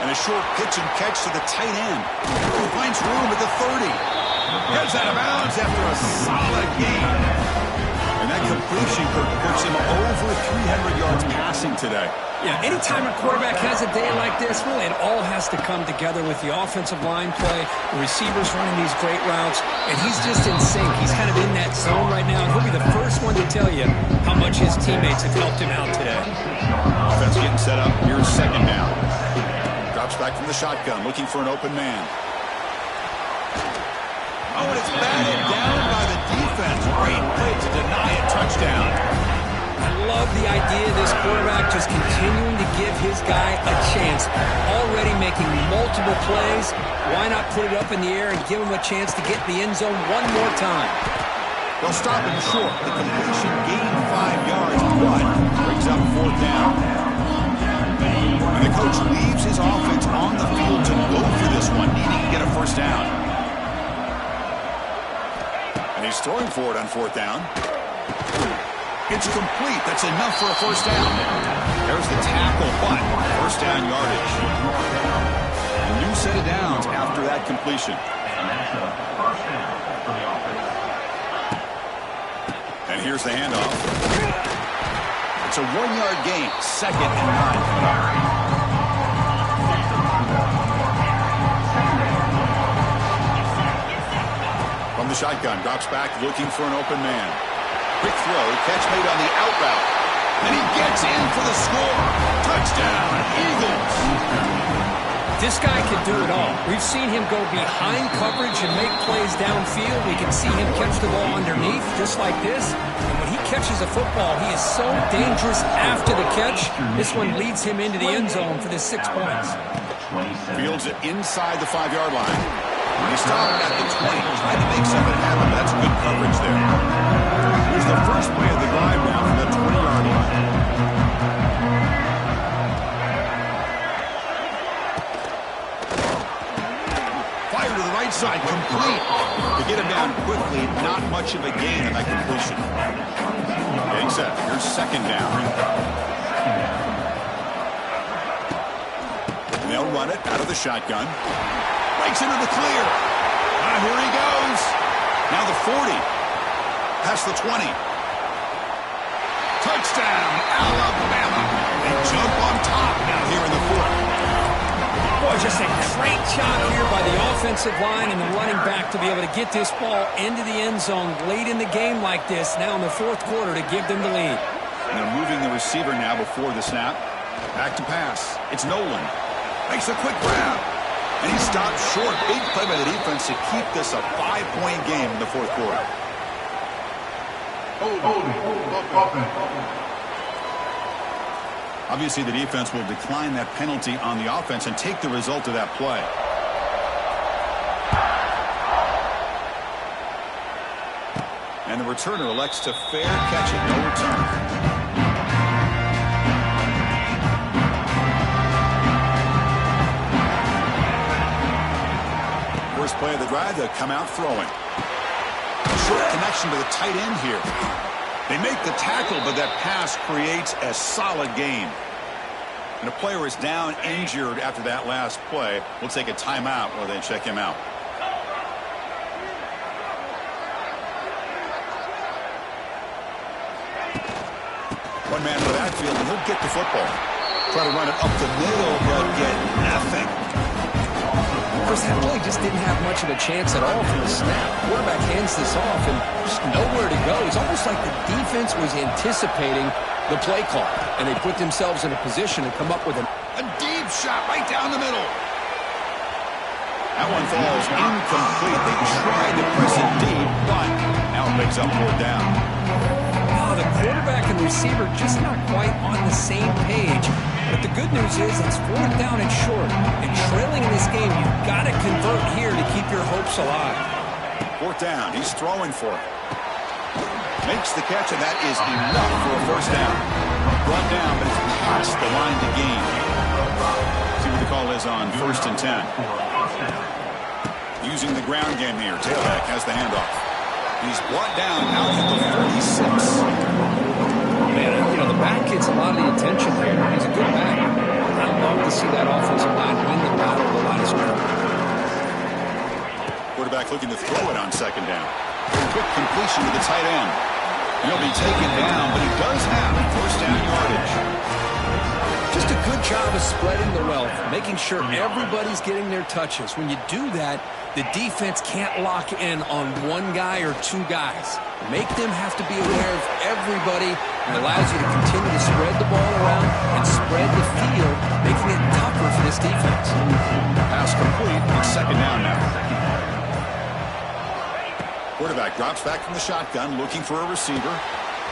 Speaker 1: And a short pitch and catch to the tight end. He finds room at the 30. Gets out of bounds after a solid gain. And that completion puts him over 300 yards passing today.
Speaker 4: Yeah, anytime a quarterback has a day like this, really it all has to come together with the offensive line play, the receivers running these great routes, and he's just in sync. He's kind of in that zone right now, and he'll be the first one to tell you how much his teammates have helped him out today.
Speaker 1: Offense getting set up. Here's second down. Drops back from the shotgun, looking for an open man. Oh, and it's batted down by the defense. Great play to deny a touchdown.
Speaker 4: I love the idea of this quarterback just continuing to give his guy a chance. Already making multiple plays. Why not put it up in the air and give him a chance to get in the end zone one more time?
Speaker 1: They'll stop him short. The completion gained 5 yards, but brings up 4th down. And the coach leaves his offense on the field to go for this one, needing to get a first down. And he's throwing for it on 4th down. It's complete. That's enough for a first down. There's the tackle, but first down yardage. A new set of downs after that completion. And here's the handoff. It's a 1-yard gain. 2nd and 9. From the shotgun, drops back, looking for an open man. Quick throw, catch made on the out route. And he gets in for the score. Touchdown, Eagles.
Speaker 4: This guy can do it all. We've seen him go behind coverage and make plays downfield. We can see him catch the ball underneath, just like this. And when he catches a football, he is so dangerous after the catch. This one leads him into the end zone for the 6 points.
Speaker 1: Fields it inside the 5-yard line. He stopped at the 20, tried to make something happen. That's good coverage there. Here's the first play of the drive now from the 20-yard line. Fire to the right side, complete. To get him down quickly, not much of a gain on that completion. Getting set. Here's second down. And they'll run it out of the shotgun. Breaks into the clear. Here he goes. Now the 40. Past the 20. Touchdown, Alabama. They jump on top now here in the 4th.
Speaker 4: Boy, just a great
Speaker 2: job here by the offensive line and the running back to be able to get this ball into the end zone late in the game like this, now in the fourth quarter, to give them the lead.
Speaker 1: And they're moving the receiver now before the snap. Back to pass. It's Nolan. Makes a quick grab. And he stopped short. Big play by the defense to keep this a 5-point game in the fourth quarter. Obviously, the defense will decline that penalty on the offense and take the result of that play. And the returner elects to fair catch it. No return. First play of the drive, they'll come out throwing. Short connection to the tight end here. They make the tackle, but that pass creates a solid gain. And a player is down injured after that last play. We'll take a timeout while they check him out. One man in the backfield, and he'll get the football. Try to run it up the middle, but get nothing.
Speaker 2: Of course, that really just didn't have much of a chance at all from the snap. Quarterback hands this off and just nowhere to go. It's almost like the defense was anticipating the play call, and they put themselves in a position to come up with
Speaker 1: a deep shot right down the middle. That one falls incomplete. They tried to press it deep, but now it picks up fourth down.
Speaker 2: Oh, the quarterback and receiver just not quite on the same page. But the good news is it's fourth down and short. And trailing in this game, you've got to convert here to keep your hopes alive.
Speaker 1: Fourth down. He's throwing for it. Makes the catch, and that is enough for a first down. Brought down, but it's past the line to gain. See what the call is on 1st and 10. Using the ground game here. Tailback has the handoff. He's brought down out at the 46.
Speaker 2: Man, you know, the back gets a lot of the attention here. He's a good back. I'd love to see that offensive line win the battle of the line of scrimmage.
Speaker 1: Quarterback looking to throw it on second down. Quick completion to the tight end. He'll be taken down, but he does have first down yardage.
Speaker 2: Just a good job of spreading the wealth, making sure everybody's getting their touches. When you do that, the defense can't lock in on one guy or two guys. Make them have to be aware of everybody, and allows you to continue to spread the ball around and spread the field, making it tougher for this defense.
Speaker 1: Pass complete. It's second down now. Quarterback drops back from the shotgun, looking for a receiver.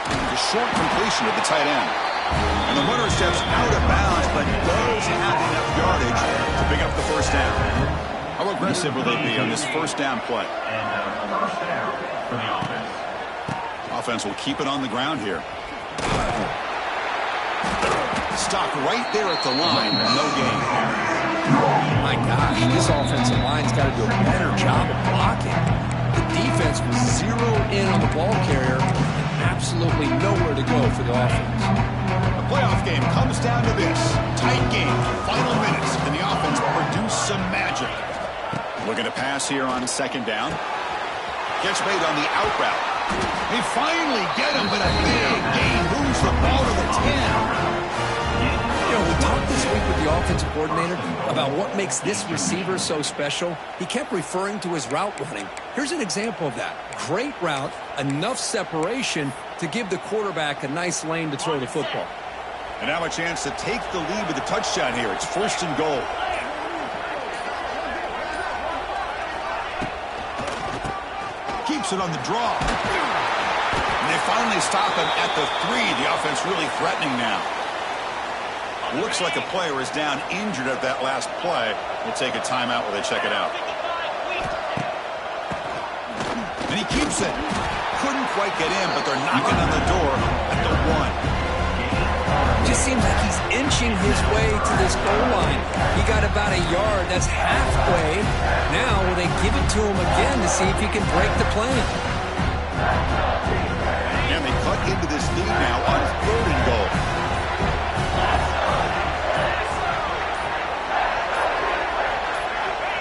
Speaker 1: The short completion of the tight end. And the runner steps out of bounds, but does have enough yardage to pick up the first down. How aggressive will they be on this first down play?
Speaker 3: And first down for the offense.
Speaker 1: Offense will keep it on the ground here. Stopped right there at the line. No gain.
Speaker 2: My gosh, this offensive line's got to do a better job of blocking. The defense was zeroed in on the ball carrier and absolutely nowhere to go for the offense.
Speaker 1: The playoff game comes down to this. Tight game, final minutes, and the offense produced some magic. Looking to pass here on second down. Catch made on the out route. They finally get him, but a big gain moves the ball to the 10.
Speaker 2: You know, we talked this week with the offensive coordinator about what makes this receiver so special. He kept referring to his route running. Here's an example of that. Great route, enough separation to give the quarterback a nice lane to throw the football.
Speaker 1: And now a chance to take the lead with a touchdown here. It's first and goal. Keeps it on the draw. And they finally stop him at the 3. The offense really threatening now. Looks like a player is down injured at that last play. We'll take a timeout while they check it out. And he keeps it. Couldn't quite get in, but they're knocking on the door at the 1.
Speaker 2: Just seems like he's inching his way to this goal line. He got about a yard. That's halfway. Now will they give it to him again to see if he can break the play?
Speaker 1: And they cut into this lead now on 3rd and goal.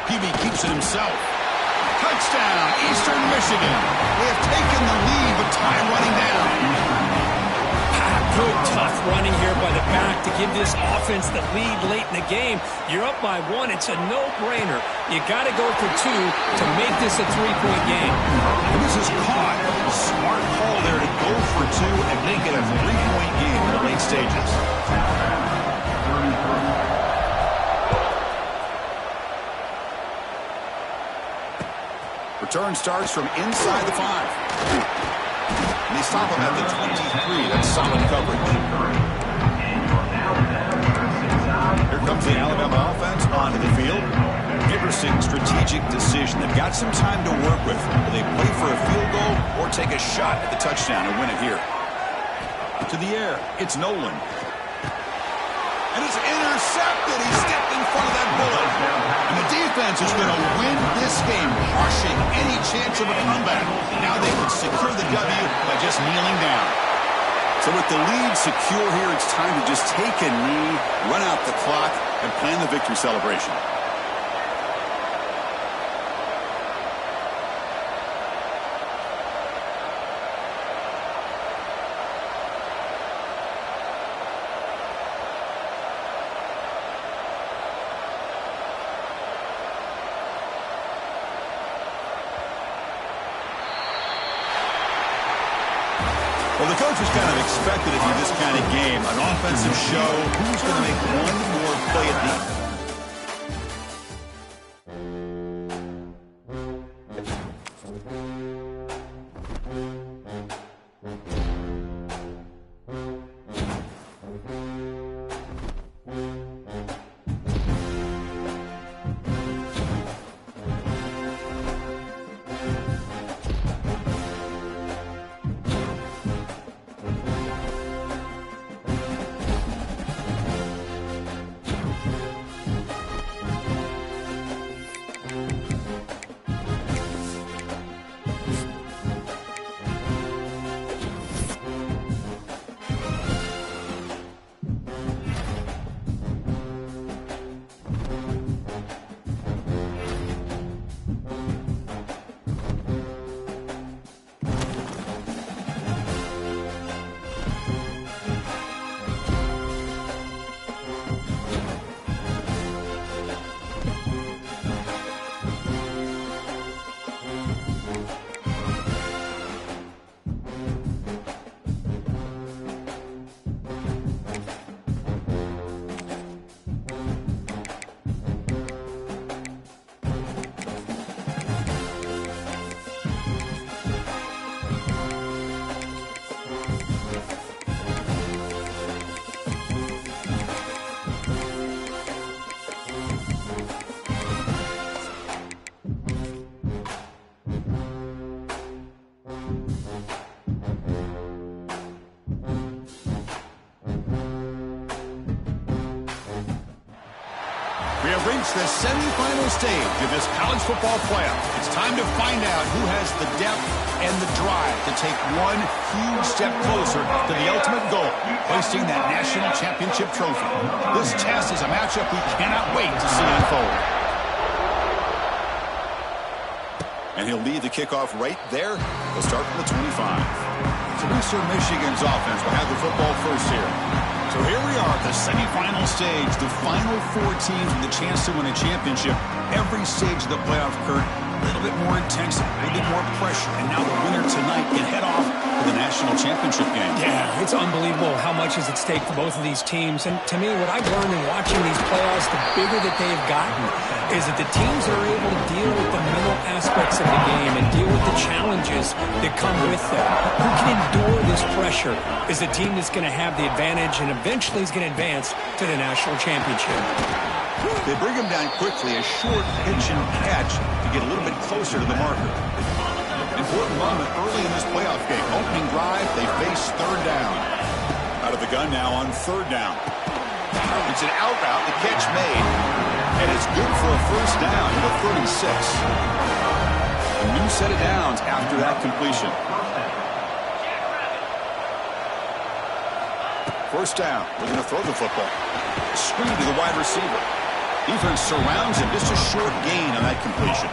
Speaker 1: Peavy keeps it himself. Touchdown, Eastern Michigan. They have taken the lead, but time running down.
Speaker 2: Good, tough running here by the back to give this offense the lead late in the game. You're up by 1. It's a no-brainer. You got to go for 2 to make this a 3-point game.
Speaker 1: And this is caught. Smart call there to go for 2 and make it a 3-point game in the late stages. Return starts from inside the 5. And they stop him at the 23. That's solid coverage. Here comes the Alabama offense onto the field. Interesting strategic decision. They've got some time to work with. Will they play for a field goal or take a shot at the touchdown and win it here? To the air. It's Nolan. And it's intercepted. He stepped in front of that bullet. And the defense is going to win this game, crushing any chance of a comeback. Now they can secure the W by just kneeling down. So with the lead secure here, it's time to just take a knee, run out the clock, and plan the victory celebration. Well, the coach was kind of expected it in this kind of game. An offensive show. Who's going to make one more play at the end? We have reached the semifinal stage of this college football playoff. It's time to find out who has the depth and the drive to take one huge step closer to the ultimate goal, hoisting that national championship trophy. This test is a matchup we cannot wait to see unfold. And he'll lead the kickoff right there. He'll start from the 25. So Eastern Michigan's offense will have the football first here. So here we are at the semifinal stage, the final 4 teams with a chance to win a championship. Every stage of the playoff, Kurt, a little bit more intensity, a little bit more pressure, and now the winner tonight can head off to the national championship game.
Speaker 2: Yeah, it's unbelievable how much is at stake for both of these teams. And to me, what I've learned in watching these playoffs, the bigger that they've gotten, is that the teams are able to deal with the mental aspects of the game and deal with the challenges that come with them. Who can endure this pressure is the team that's going to have the advantage and eventually is going to advance to the national championship.
Speaker 1: They bring him down quickly, a short pitch and catch to get a little bit closer to the marker. Important moment early in this playoff game. Opening drive, they face third down. Out of the gun now on third down. It's an out route, the catch made, and it's good for a first down to the 36. A new set of downs after that completion. First down, we're going to throw the football. Screen to the wide receiver. Defense surrounds him, just a short gain on that completion.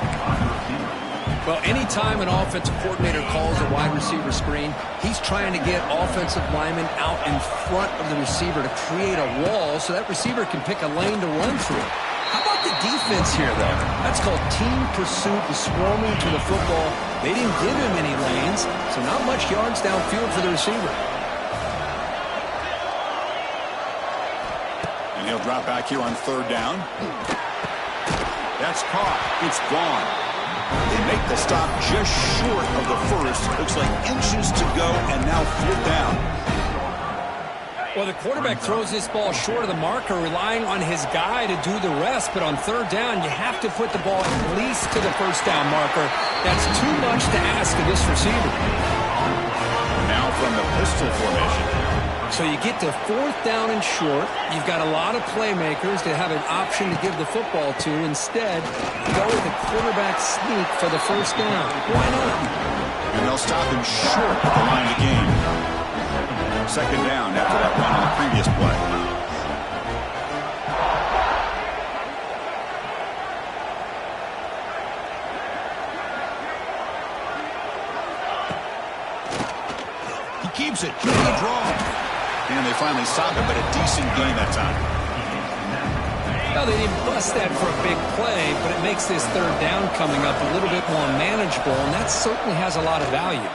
Speaker 2: Well, anytime an offensive coordinator calls a wide receiver screen, he's trying to get offensive linemen out in front of the receiver to create a wall so that receiver can pick a lane to run through. How about the defense here, though? That's called team pursuit and swarming to the football. They didn't give him any lanes, so not much yards downfield for the receiver.
Speaker 1: And he'll drop back here on 3rd down. That's caught. It's gone. They make the stop just short of the first. Looks like inches to go, and now 4th down.
Speaker 2: Well, the quarterback throws this ball short of the marker, relying on his guy to do the rest. But on 3rd down, you have to put the ball at least to the 1st down marker. That's too much to ask of this receiver.
Speaker 1: Now from the pistol formation.
Speaker 2: So you get to 4th down and short. You've got a lot of playmakers to have an option to give the football to. Instead, go with the quarterback sneak for the 1st down. Why not?
Speaker 1: And they'll stop him short at the line of the game. 2nd down after that run on the previous play. He keeps it. Good draw. And they finally stop him, but a decent gain that time.
Speaker 2: Well, they didn't bust that for a big play, but it makes this 3rd down coming up a little bit more manageable, and that certainly has a lot of value.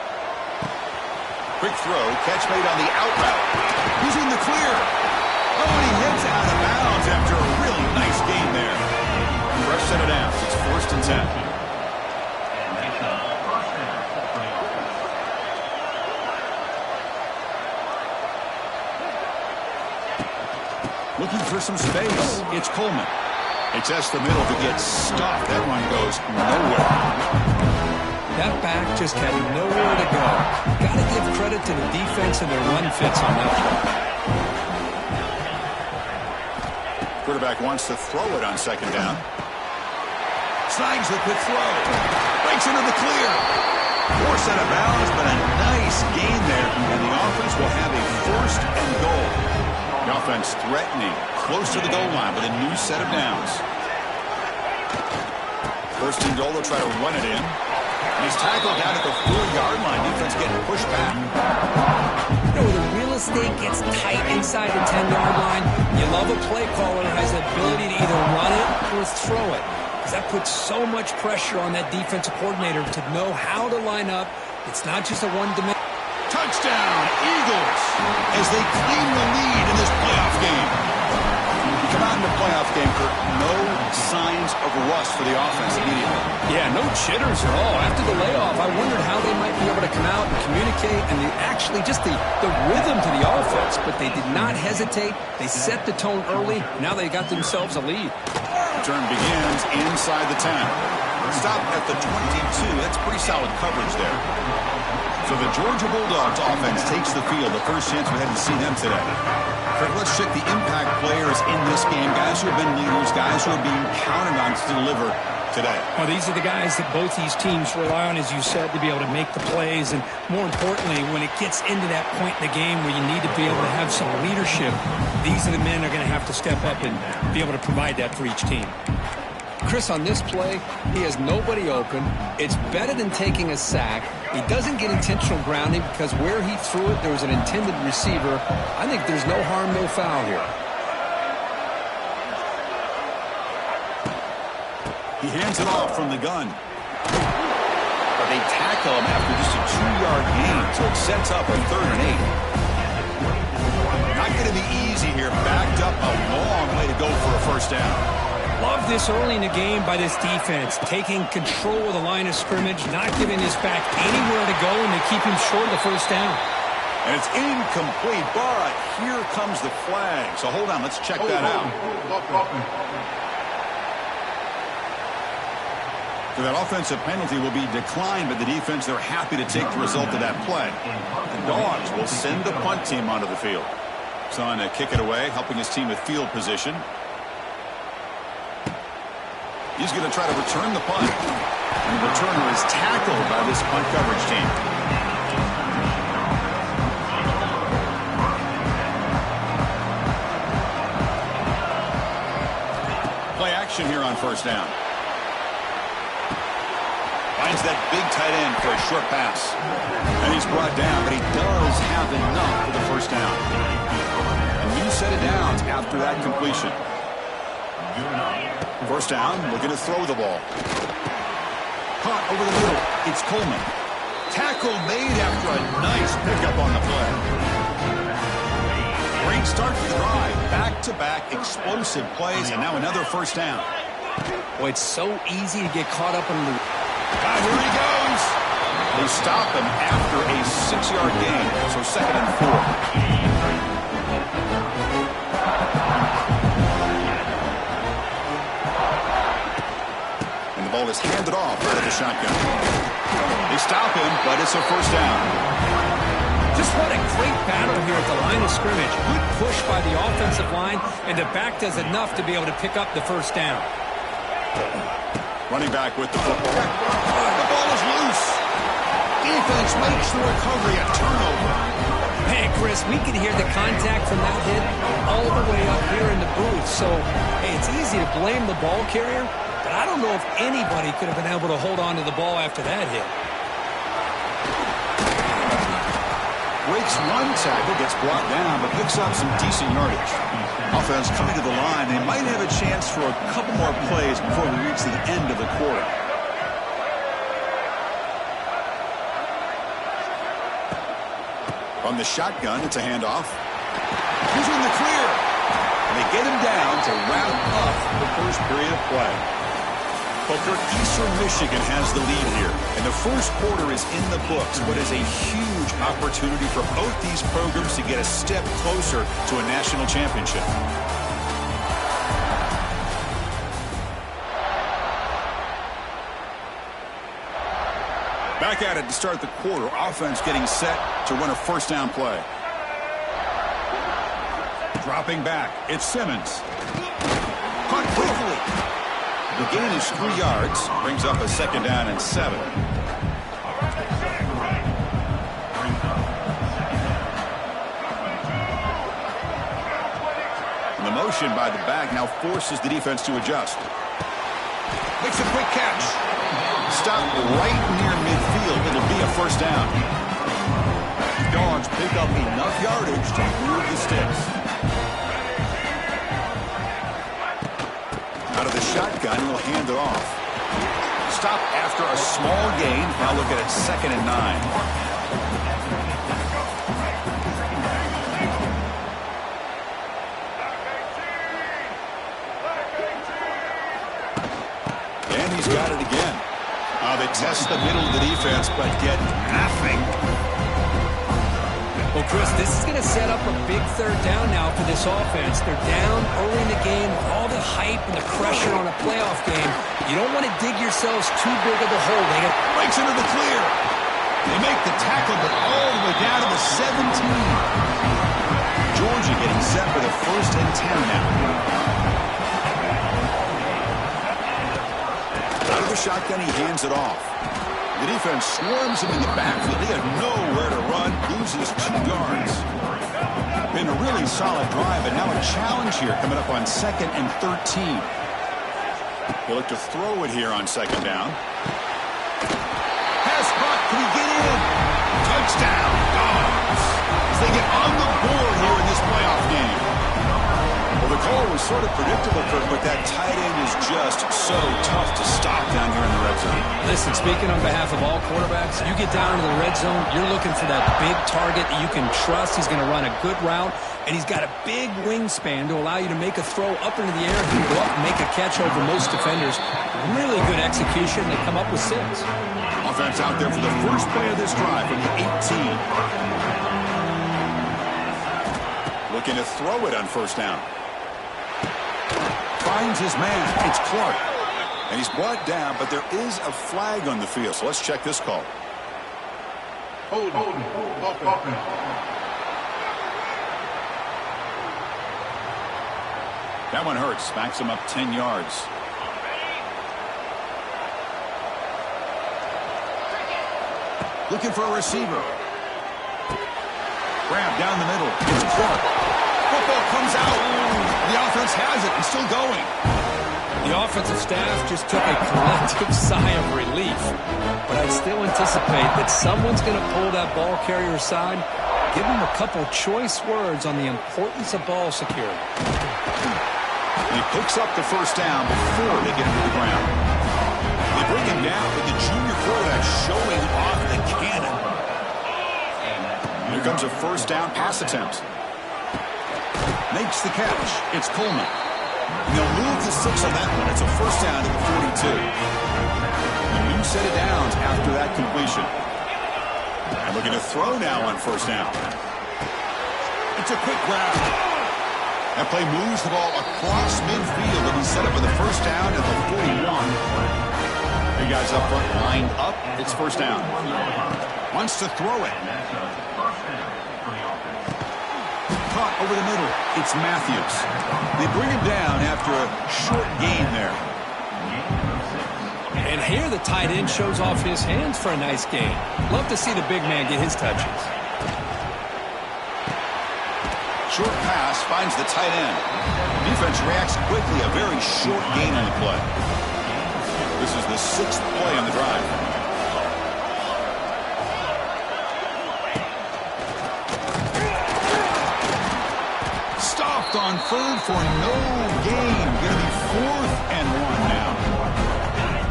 Speaker 1: Quick throw, catch made on the out route. He's in the clear. Oh, and he hits out of bounds after a really nice gain there. Fresh set of downs. It's 1st and 10. Looking for some space. It's Coleman. They test the middle to get stuffed. That one goes nowhere.
Speaker 2: That back just had nowhere to go. Got to give credit to the defense and their run fits on that play.
Speaker 1: Quarterback wants to throw it on 2nd down. Slides the quick throw. Breaks into the clear. 4 set of bounds, but a nice gain there. And the offense will have a 1st and goal. The offense threatening, close to the goal line with a new set of downs. 1st and goal, they'll try to run it in. And he's tackled down at the 4-yard line. Defense getting pushed back.
Speaker 2: You know, when the real estate gets tight inside the 10-yard line, you love a play caller who has the ability to either run it or throw it. Because that puts so much pressure on that defensive coordinator to know how to line up. It's not just a one-dimensional.
Speaker 1: Touchdown, Eagles, as they claim the lead in this playoff game. You come out in the playoff game, Kurt, no signs of rust for the offense immediately.
Speaker 2: Yeah, no jitters at all. After the layoff, I wondered how they might be able to come out and communicate and actually just the rhythm to the offense. But they did not hesitate. They set the tone early. Now they got themselves a lead.
Speaker 1: Return begins inside the 10. Stop at the 22. That's pretty solid coverage there. So the Georgia Bulldogs offense takes the field. The first chance we hadn't seen them today. Kurt, let's check the impact players in this game. Guys who have been leaders, guys who are being counted on to deliver today.
Speaker 4: Well, these are the guys that both these teams rely on, as you said, to be able to make the plays. And more importantly, when it gets into that point in the game where you need to be able to have some leadership, these are the men that are going to have to step up and be able to provide that for each team.
Speaker 2: Chris, on this play, he has nobody open. It's better than taking a sack. He doesn't get intentional grounding because where he threw it, there was an intended receiver. I think there's no harm, no foul here.
Speaker 1: He hands it off from the gun. But they tackle him after just a 2-yard gain, so it sets up a 3rd and 8. Not going to be easy here. Backed up a long way to go for a 1st down.
Speaker 4: Love this early in the game by this defense, taking control of the line of scrimmage, not giving this back anywhere to go, and they keep him short of the 1st down.
Speaker 1: And it's incomplete, but here comes the flag. So hold on, let's check that out. So that offensive penalty will be declined, but the defense, they're happy to take the result of that play. The Dogs will send the punt team onto the field. Son to kick it away, helping his team with field position. He's going to try to return the punt. And the returner is tackled by this punt coverage team. Play action here on 1st down. Finds that big tight end for a short pass. And he's brought down, but he does have enough for the first down. A new set of downs after that completion. First down, looking to throw the ball. Caught over the middle. It's Coleman. Tackle made after a nice pickup on the play. Great start to the drive. Back-to-back explosive plays, and now another first down.
Speaker 2: Boy, it's so easy to get caught up in the...
Speaker 1: Here he goes. They stop him after a 6-yard gain, so 2nd and 4. Ball is handed off out of the shotgun. They stop him, but it's a first down.
Speaker 2: Just what a great battle here at the line of scrimmage. Good push by the offensive line, and the back does enough to be able to pick up the first down.
Speaker 1: Running back with the football. The ball is loose. Defense makes the recovery a turnover.
Speaker 2: Hey, Chris, we can hear the contact from that hit all the way up here in the booth. So, hey, it's easy to blame the ball carrier, but I don't know if anybody could have been able to hold on to the ball after that hit.
Speaker 1: Breaks one tackle, gets brought down, but picks up some decent yardage. Offense coming to the line. They might have a chance for a couple more plays before we reach the end of the quarter. From the shotgun, it's a handoff. He's in the clear. And they get him down to wrap up the first period of play. Booker, Eastern Michigan has the lead here. And the first quarter is in the books. What is a huge opportunity for both these programs to get a step closer to a national championship. Back at it to start the quarter. Offense getting set to run a first down play. Dropping back. It's Simmons. Caught quickly. The gain is 3 yards. Brings up a 2nd down and 7. And the motion by the back now forces the defense to adjust. Makes a quick catch. Stop right near midfield. It'll be a first down. Dogs pick up enough yardage to move the sticks. Out of the shotgun, he'll hand it off. Stop after a small gain. Now look at it, 2nd and 9. And he's got it again. They test the middle of the defense, but get nothing.
Speaker 2: Well, Chris, this is going to set up a big 3rd down now for this offense. They're down early in the game with all the hype and the pressure on a playoff game. You don't want to dig yourselves too big of a hole. They
Speaker 1: breaks into the clear. They make the tackle, but all the way down to the 17. Georgia getting set for the 1st and 10 now. Out of the shotgun, he hands it off. The defense swarms him in the backfield. They have nowhere to run. Loses 2 yards. Been a really solid drive, but now a challenge here coming up on 2nd and 13. He'll look to throw it here on 2nd down. Pass caught. Can he get in? Touchdown, Dogs. As they get on the board here in this playoff game. Well, the call was sort of predictable, Kirk, but that tight end is just so tough to stop down here in the red zone.
Speaker 2: Listen, speaking on behalf of all quarterbacks, you get down into the red zone, you're looking for that big target that you can trust. He's going to run a good route, and he's got a big wingspan to allow you to make a throw up into the air. He can go up and make a catch over most defenders. Really good execution. They come up with 6.
Speaker 1: Offense out there for the first play of this drive from the 18. Looking to throw it on 1st down. Finds his man. It's Clark. And he's brought down, but there is a flag on the field. So let's check this call.
Speaker 3: Hold.
Speaker 1: That one hurts. Backs him up 10 yards. Looking for a receiver. Grab down the middle. It's Clark. Football comes out. The offense has it and still going.
Speaker 2: The offensive staff just took a collective sigh of relief. But I'd still anticipate that someone's going to pull that ball carrier aside, give him a couple choice words on the importance of ball security.
Speaker 1: He picks up the first down before they get into the ground. They bring him down with the junior quarterback showing off the cannon. Here comes a first down pass attempt. Makes the catch. It's Coleman. And they'll move to 6 on that one. It's a first down at the 42. A new set of downs after that completion. And looking to throw now on first down. It's a quick grab. That play moves the ball across midfield, and he's set up for the first down at the 41. The guys up front lined up. It's first down. Wants to throw it. Caught over the middle. It's Matthews. They bring him down after a short gain there.
Speaker 2: And here the tight end shows off his hands for a nice gain. Love to see the big man get his touches.
Speaker 1: Short pass finds the tight end. Defense reacts quickly. A very short gain on the play. This is the 6th play on the drive. Stopped on third for no gain. Going to be 4th and 1 now.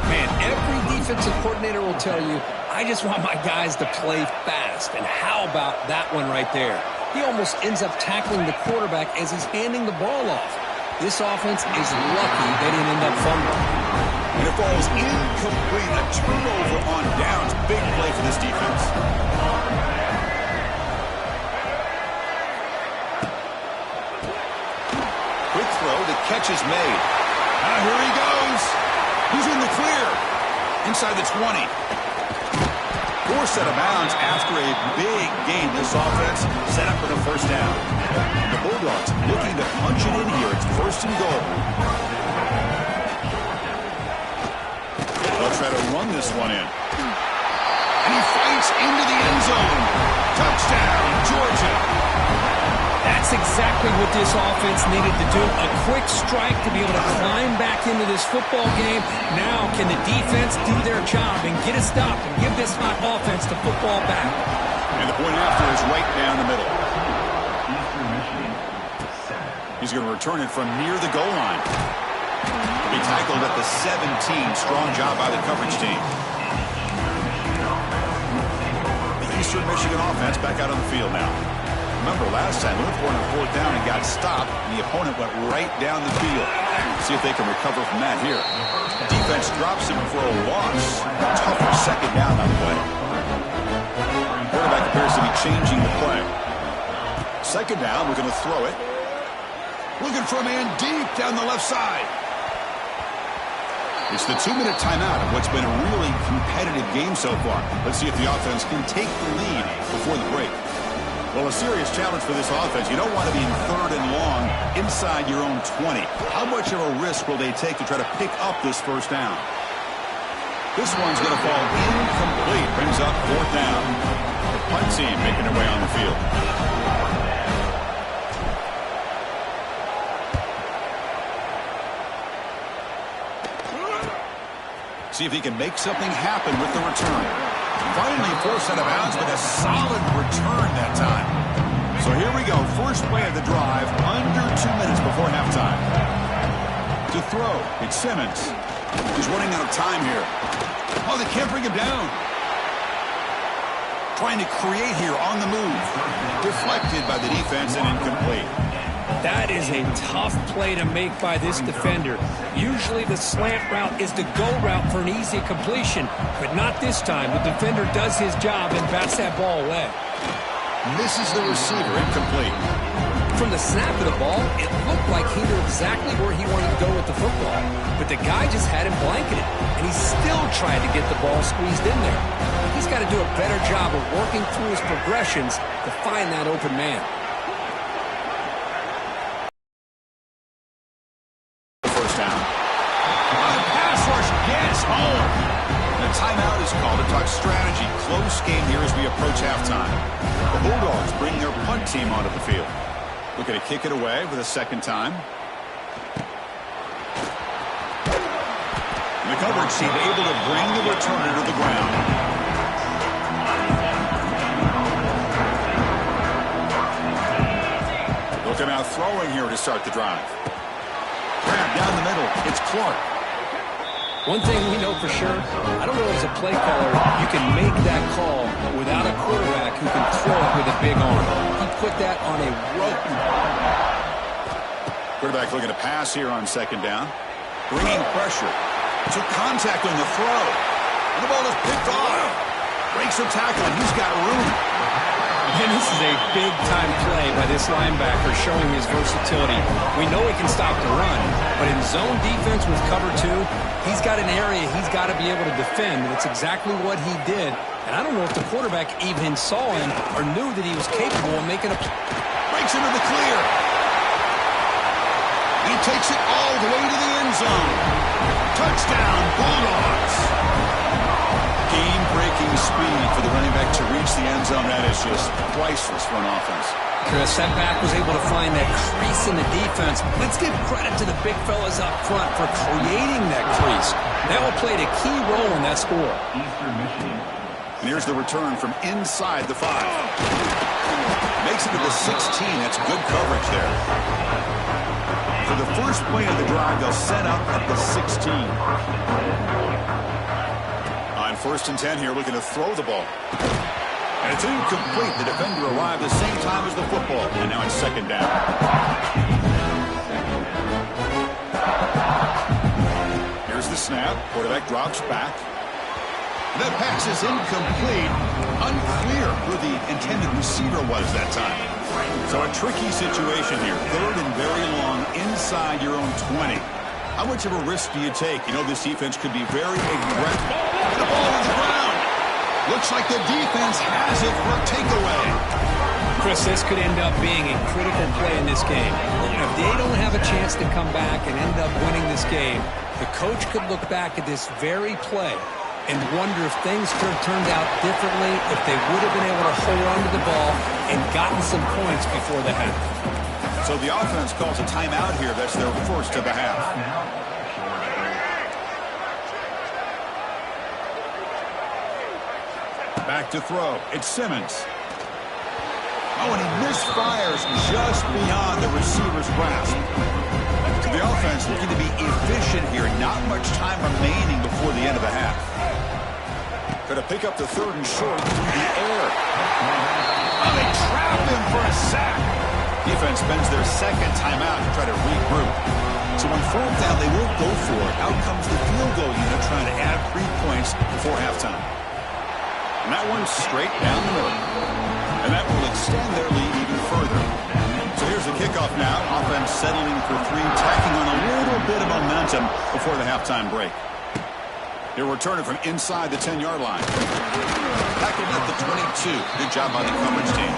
Speaker 2: Man, every defensive coordinator will tell you, I just want my guys to play fast. And how about that one right there? He almost ends up tackling the quarterback as he's handing the ball off. This offense is lucky they didn't end up fumbling.
Speaker 1: And it falls incomplete. A turnover on downs. Big play for this defense. Quick throw. The catch is made. Here he goes. He's in the clear. Inside the 20. 4 set of bounds after a big gain. This offense set up for the first down. The Bulldogs looking to punch it in here. It's first and goal. They'll try to run this one in. And he fights into the end zone. Touchdown, Georgia.
Speaker 2: That's exactly what this offense needed to do. A quick strike to be able to climb back into this football game. Now can the defense do their job and get a stop and give this hot offense the football back?
Speaker 1: And the point after is right down the middle. He's going to return it from near the goal line. He tackled at the 17. Strong job by the coverage team. The Eastern Michigan offense back out on the field now. Remember, last time, they were on 4th down and got stopped, and the opponent went right down the field. See if they can recover from that here. Defense drops him for a loss. Tougher second down on the play. Quarterback appears to be changing the play. Second down, we're going to throw it. Looking for a man deep down the left side. It's the 2-minute timeout of what's been a really competitive game so far. Let's see if the offense can take the lead before the break. Well, a serious challenge for this offense. You don't want to be in 3rd and long inside your own 20. How much of a risk will they take to try to pick up this first down? This one's going to fall incomplete. Brings up 4th down. The punt team making their way on the field. See if he can make something happen with the return. Finally forced out of bounds, but a solid return that time. So here we go. First play of the drive, under 2 minutes before halftime. To throw, it's Simmons. He's running out of time here. Oh, they can't bring him down. Trying to create here on the move. Deflected by the defense and incomplete.
Speaker 2: That is a tough play to make by this defender. Usually the slant route is the go route for an easy completion, but not this time. The defender does his job and bats that ball away.
Speaker 1: Misses the receiver, incomplete.
Speaker 2: From the snap of the ball, it looked like he knew exactly where he wanted to go with the football, but the guy just had him blanketed, and he still tried to get the ball squeezed in there. He's got to do a better job of working through his progressions to find that open man.
Speaker 1: Timeout is called to talk strategy. Close game here as we approach halftime. The Bulldogs bring their punt team onto the field. Looking to kick it away for the second time. The coverage team able to bring the returner to the ground. Looking out throwing here to start the drive. Grab down the middle. It's Clark.
Speaker 2: One thing we know for sure, I don't know as a play caller, you can make that call without a quarterback who can throw it with a big arm. He put that on a rope.
Speaker 1: Quarterback looking to pass here on second down. Bringing pressure. Took contact on the throw. And the ball is picked off. Breaks the tackle, and he's got room.
Speaker 2: And this is a big-time play by this linebacker showing his versatility. We know he can stop the run, but in zone defense with cover two, he's got an area he's got to be able to defend. That's exactly what he did. And I don't know if the quarterback even saw him or knew that he was capable of making a play.
Speaker 1: Breaks into the clear. He takes it all the way to the end zone. Touchdown, Bulldogs. Game-breaking speed for the running back to reach the end zone. That is just priceless for an offense.
Speaker 2: Chris, that back was able to find that crease in the defense. Let's give credit to the big fellas up front for creating that crease. That will play a key role in that score.
Speaker 3: Eastern Michigan.
Speaker 1: And here's the return from inside the 5. Makes it to the 16. That's good coverage there. For the first play of the drive, they'll set up at the 16. On 1st and 10 here, looking to throw the ball. And it's incomplete. The defender arrived the same time as the football. And now it's second down. Here's the snap. Quarterback drops back. That pass is incomplete. Unclear who the intended receiver was that time. So a tricky situation here. 3rd and very long inside your own 20. How much of a risk do you take? You know this defense could be very aggressive. The ball on the ground. Looks like the defense has it for a takeaway.
Speaker 2: Chris, this could end up being a critical play in this game. If they don't have a chance to come back and end up winning this game, the coach could look back at this very play and wonder if things could have turned out differently, if they would have been able to hold on to the ball and gotten some points before the half.
Speaker 1: So the offense calls a timeout here. That's their first of the half. Back to throw. It's Simmons. Oh, and he misfires just beyond the receiver's grasp. So the offense looking to be efficient here. Not much time remaining before the end of the half. Going to pick up the 3rd and short through the air. Oh, they trap him for a sack. Defense spends their second timeout to try to regroup. So on 4th down, they won't go for it. Out comes the field goal unit trying to add 3 points before halftime. And that one's straight down the middle. And that will extend their lead even further. So here's the kickoff now. Offense settling for 3, tacking on a little bit of momentum before the halftime break. He'll return it from inside the 10-yard line. Tackled at the 22. Good job by the coverage team.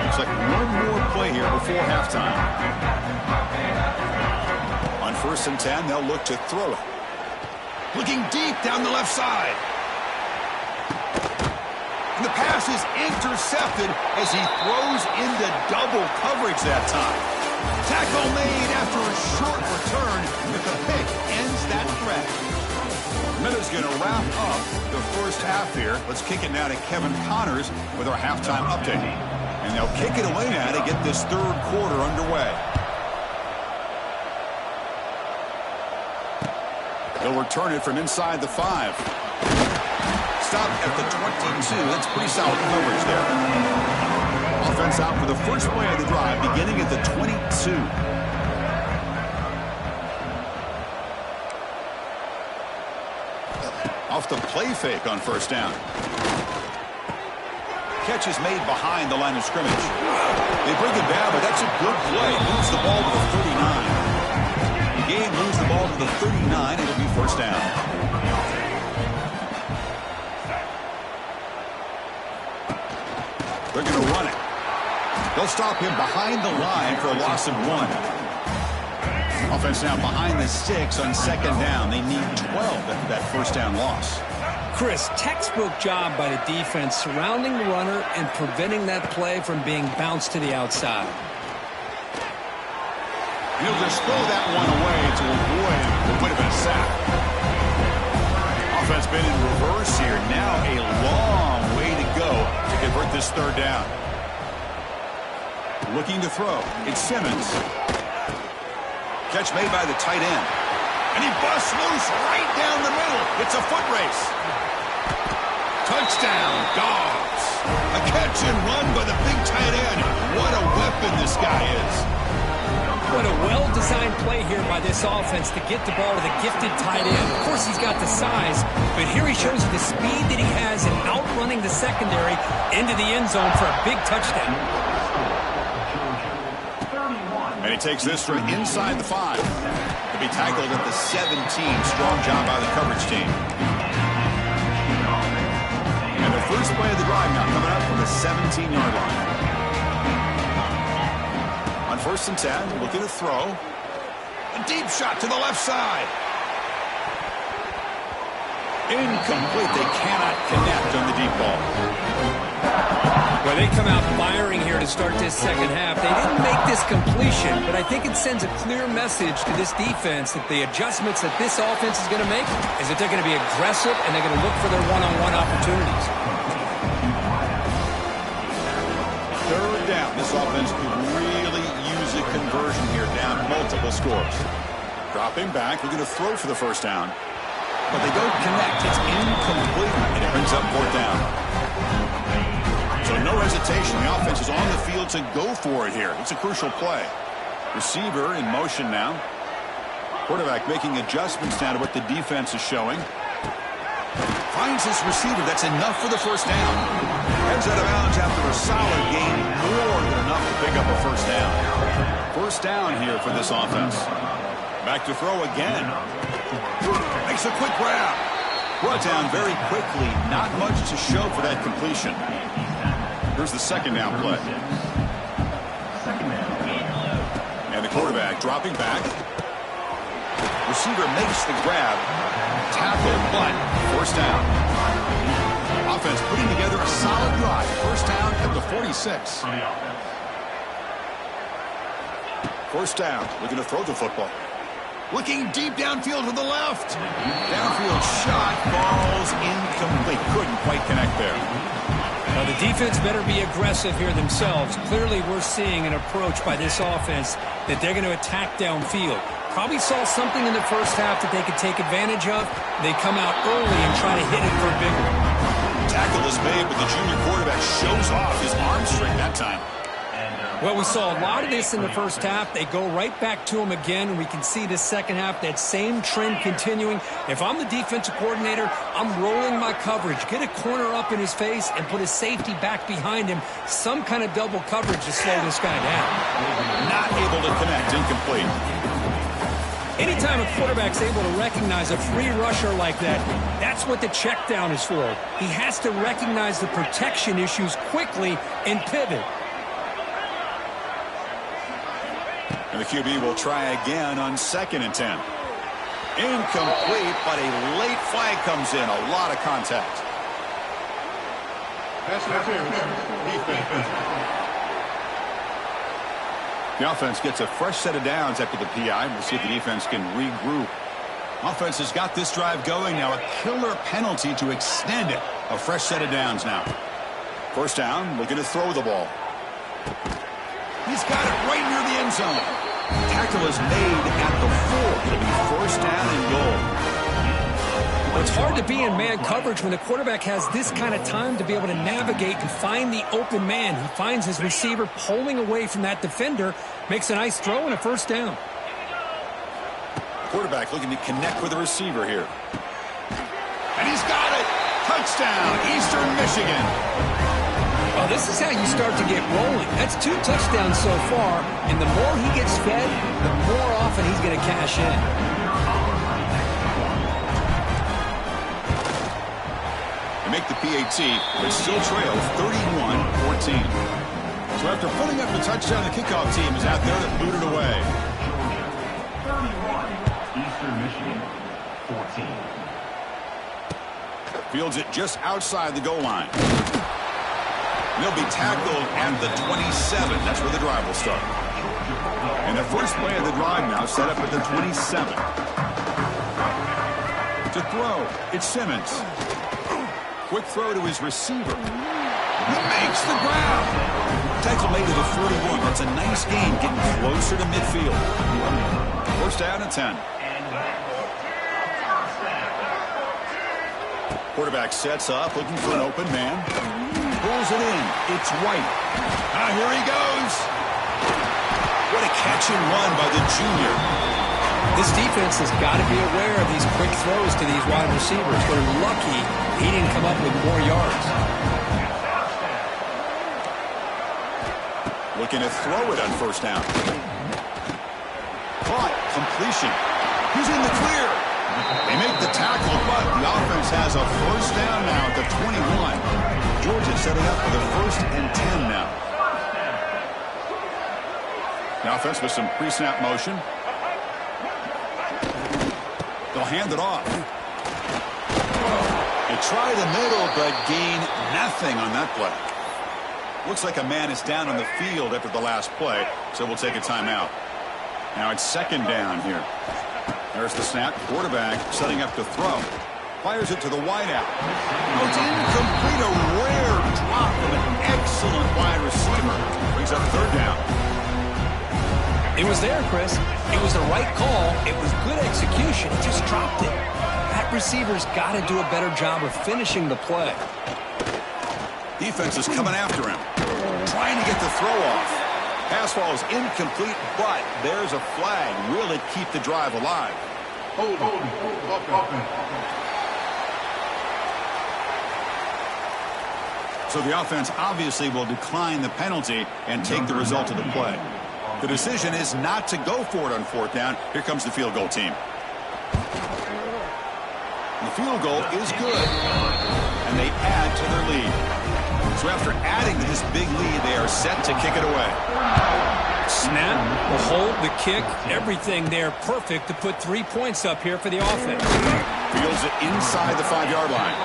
Speaker 1: Looks like one more play here before halftime. On 1st and 10, they'll look to throw it. Looking deep down the left side. And the pass is intercepted as he throws into double coverage that time. Tackle made after a short return, but the pick ends that threat. Minutes going to wrap up the first half here. Let's kick it now to Kevin Connors with our halftime update. And they'll kick it away now to get this 3rd quarter underway. They'll return it from inside the 5. Stop at the 22. That's pretty solid coverage there. Offense out for the first play of the drive, beginning at the 22. Off the play fake on 1st down. Catch is made behind the line of scrimmage. They bring it down, but that's a good play. Moves the ball to the 39. Gain moves the ball to the 39. It'll be 1st down. They're going to run it. They'll stop him behind the line for a loss of 1. Offense now behind the 6 on 2nd down. They need 12 after that 1st down loss.
Speaker 2: Chris, textbook job by the defense surrounding the runner and preventing that play from being bounced to the outside.
Speaker 1: Tigers throw that one away to avoid what would have been a sack. Offense been in reverse here. Now a long way to go to convert this third down. Looking to throw. It's Simmons. Catch made by the tight end. And he busts loose right down the middle. It's a foot race. Touchdown, Dogs. A catch and run by the big tight end. What a weapon this guy is.
Speaker 2: What a well-designed play here by this offense to get the ball to the gifted tight end. Of course, he's got the size, but here he shows you the speed that he has in outrunning the secondary into the end zone for a big touchdown.
Speaker 1: And he takes this from inside the 5. To be tackled at the 17. Strong job by the coverage team. And the first play of the drive now coming up from the 17-yard line. On 1st and 10, looking to throw. A deep shot to the left side. Incomplete. They cannot connect on the deep ball.
Speaker 2: Well, they come out firing here to start this second half. They didn't make this completion, but I think it sends a clear message to this defense that the adjustments that this offense is going to make is that they're going to be aggressive and they're going to look for their one-on-one opportunities.
Speaker 1: Third down. This offense could really use a conversion here, down multiple scores. Dropping back, looking to throw for the first down. But they don't connect. It's incomplete, and it brings up 4th down. So no hesitation. The offense is on the field to go for it here. It's a crucial play. Receiver in motion now. Quarterback making adjustments now to what the defense is showing. Finds his receiver. That's enough for the first down. Heads out of bounds after a solid gain. More than enough to pick up a first down. First down here for this offense. Back to throw again. Makes a quick grab. Brought down very quickly. Not much to show for that completion. Here's the second down play. And the quarterback dropping back. Receiver makes the grab. Tackle, but first down. Offense putting together a solid drive. First down at the 46. First down. Looking to throw the football. Looking deep downfield to the left. Downfield shot falls incomplete. Couldn't quite connect there.
Speaker 2: Well, the defense better be aggressive here themselves. Clearly, we're seeing an approach by this offense that they're going to attack downfield. Probably saw something in the first half that they could take advantage of. They come out early and try to hit it for a big one.
Speaker 1: Tackle is made, but the junior quarterback shows off his arm strength that time.
Speaker 2: Well, we saw a lot of this in the first half. They go right back to him again, and we can see this second half, that same trend continuing. If I'm the defensive coordinator, I'm rolling my coverage. Get a corner up in his face and put his safety back behind him. Some kind of double coverage to slow this guy down.
Speaker 1: Not able to connect. Incomplete.
Speaker 2: Anytime a quarterback's able to recognize a free rusher like that, that's what the check down is for. He has to recognize the protection issues quickly and pivot.
Speaker 1: And the QB will try again on 2nd and 10. Incomplete, but a late flag comes in. A lot of contact. The offense gets a fresh set of downs after the PI. We'll see if the defense can regroup. Offense has got this drive going. Now a killer penalty to extend it. A fresh set of downs now. First down, looking to throw the ball. He's got it right near the end zone. Tackle is made at the 4. It'll be first down and goal.
Speaker 2: Well, it's hard to be in man coverage when the quarterback has this kind of time to be able to navigate and find the open man. He finds his receiver pulling away from that defender, makes a nice throw and a first down.
Speaker 1: Quarterback looking to connect with the receiver here. And he's got it. Touchdown, Eastern Michigan.
Speaker 2: Well, this is how you start to get rolling. That's 2 touchdowns so far, and the more he gets fed, the more often he's going to cash in.
Speaker 1: They make the PAT, but still trail 31-14. So after putting up the touchdown, the kickoff team is out there to boot it away.
Speaker 3: 31, Eastern Michigan, 14.
Speaker 1: Fields it just outside the goal line. They'll be tackled at the 27. That's where the drive will start. And And the first play of the drive now set up at the 27. To throw, it's Simmons. Quick throw to his receiver. He makes the grab. Tackle made to the 41. That's a nice gain, getting closer to midfield. First down and 10. Quarterback sets up, looking for an open man. Pulls it in. It's White. Here he goes. What a catch and run by the junior.
Speaker 2: This defense has got to be aware of these quick throws to these wide receivers. They're lucky he didn't come up with more yards.
Speaker 1: Looking to throw it on first down. Caught. Completion. He's in the clear. They make the tackle, but the offense has a first down now at the 21. Georgia setting up for the 1st and 10 now. The offense with some pre-snap motion. They'll hand it off. They try the middle, but gain nothing on that play. Looks like a man is down on the field after the last play, so we'll take a timeout. Now it's second down here. There's the snap. Quarterback setting up to throw. Fires it to the wideout. Oh, it's incomplete. A rare drop from an excellent wide receiver. Brings up third down.
Speaker 2: It was there, Chris. It was the right call. It was good execution. He just dropped it. That receiver's got to do a better job of finishing the play.
Speaker 1: Defense is coming after him. Trying to get the throw off. Pass ball is incomplete, but there's a flag. Will it keep the drive alive? So the offense obviously will decline the penalty and take the result of the play. The decision is not to go for it on fourth down. Here comes the field goal team. The field goal is good, and they add to their lead. So after adding to this big lead, they are set to kick it away.
Speaker 2: Snap, the hold, the kick, everything there perfect to put 3 points up here for the offense.
Speaker 1: Fields it inside the 5-yard line.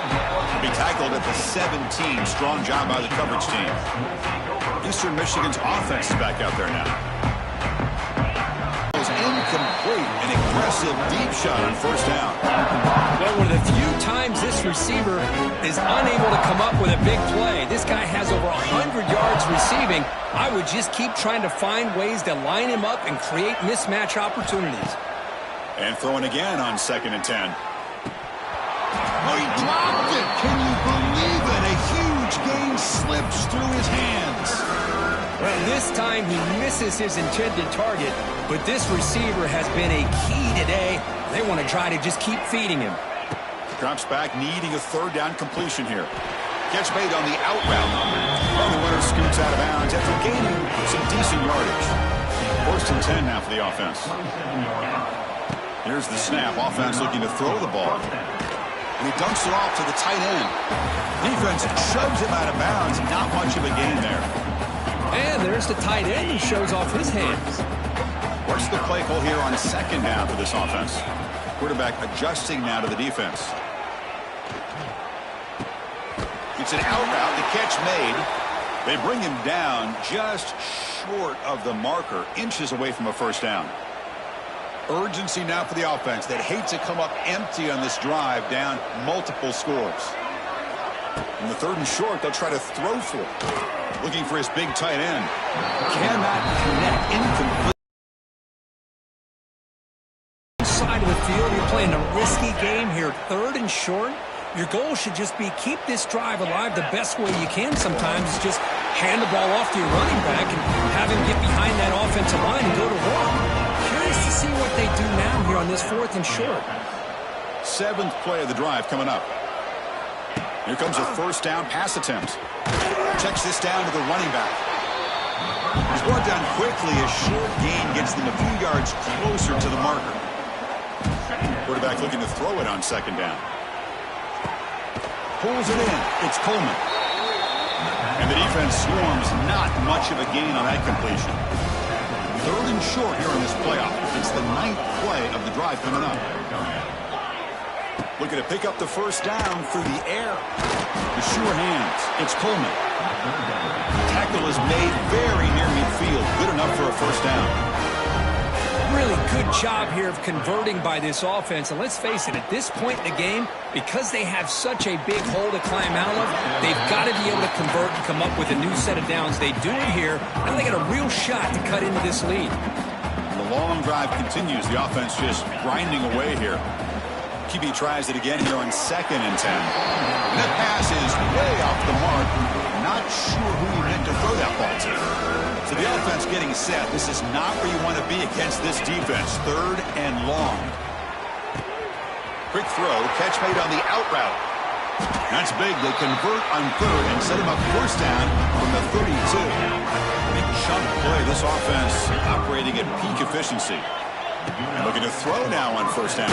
Speaker 1: He'll be tackled at the 17. Strong job by the coverage team. Eastern Michigan's offense is back out there now. It was incomplete. An aggressive deep shot on first down.
Speaker 2: Well, one of the few times this receiver is unable to come up with a big play. This guy has over 100 yards receiving. I would just keep trying to find ways to line him up and create mismatch opportunities.
Speaker 1: And throwing again on 2nd and 10. Oh, he dropped it. Can you believe it? A huge gain slips through his hands.
Speaker 2: Well, this time he misses his intended target, but this receiver has been a key today. They want to try to just keep feeding him.
Speaker 1: Drops back, needing a third down completion here. Catch made on the out route. And the winner scoots out of bounds after gaining some decent yardage. 1st and 10 now for the offense. Here's the snap. Offense looking to throw the ball. And he dunks it off to the tight end. Defense shoves him out of bounds. Not much of a gain there.
Speaker 2: And there's the tight end who shows off his hands.
Speaker 1: What's the play call here on 2nd down for this offense? Quarterback adjusting now to the defense. It's an out route. The catch made. They bring him down just short of the marker, inches away from a first down. Urgency now for the offense that hates to come up empty on this drive, down multiple scores. In the 3rd and short, they'll try to throw for it. Looking for his big tight end. Cannot connect. Incomplete.
Speaker 2: Side of the field, you're playing a risky game here. 3rd and short. Your goal should just be keep this drive alive the best way you can sometimes. Is just hand the ball off to your running back and have him get behind that offensive line and go to work. Curious to see what they do now here on this 4th and short.
Speaker 1: 7th play of the drive coming up. Here comes a first down pass attempt. Checks this down to the running back. He's brought down quickly. A short gain gets them a few yards closer to the marker. Quarterback looking to throw it on 2nd down. Pulls it in. It's Coleman. And the defense swarms. Not much of a gain on that completion. 3rd and short here in this playoff. It's the 9th play of the drive coming up. Looking to pick up the first down through the air. The sure hands. It's Coleman. Tackle is made very near midfield. Good enough for a first down.
Speaker 2: Really good job here of converting by this offense. And let's face it, at this point in the game, because they have such a big hole to climb out of, they've got to be able to convert and come up with a new set of downs. They do it here. Now they got a real shot to cut into this lead.
Speaker 1: The long drive continues. The offense just grinding away here. QB tries it again here on 2nd and 10. And that pass is way off the mark. Not sure who he meant to throw that ball to. So the offense getting set. This is not where you want to be against this defense. 3rd and long. Quick throw. Catch made on the out route. That's big. They convert on 3rd and set him up 1st down from the 32. Big chunk play. This offense operating at peak efficiency. And looking to throw now on 1st down.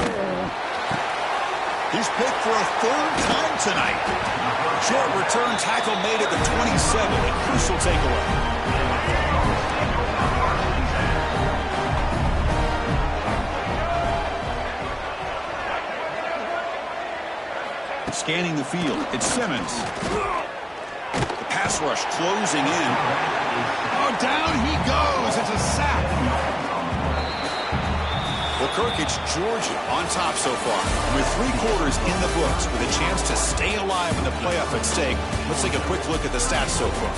Speaker 1: He's picked for a 3rd time tonight. Short return tackle made at the 27. A crucial takeaway. Scanning the field. It's Simmons. The pass rush closing in. Oh, down he goes. It's a sack. Well, Kirk, it's Georgia on top so far. With 3 quarters in the books, with a chance to stay alive in the playoff at stake. Let's take a quick look at the stats so far.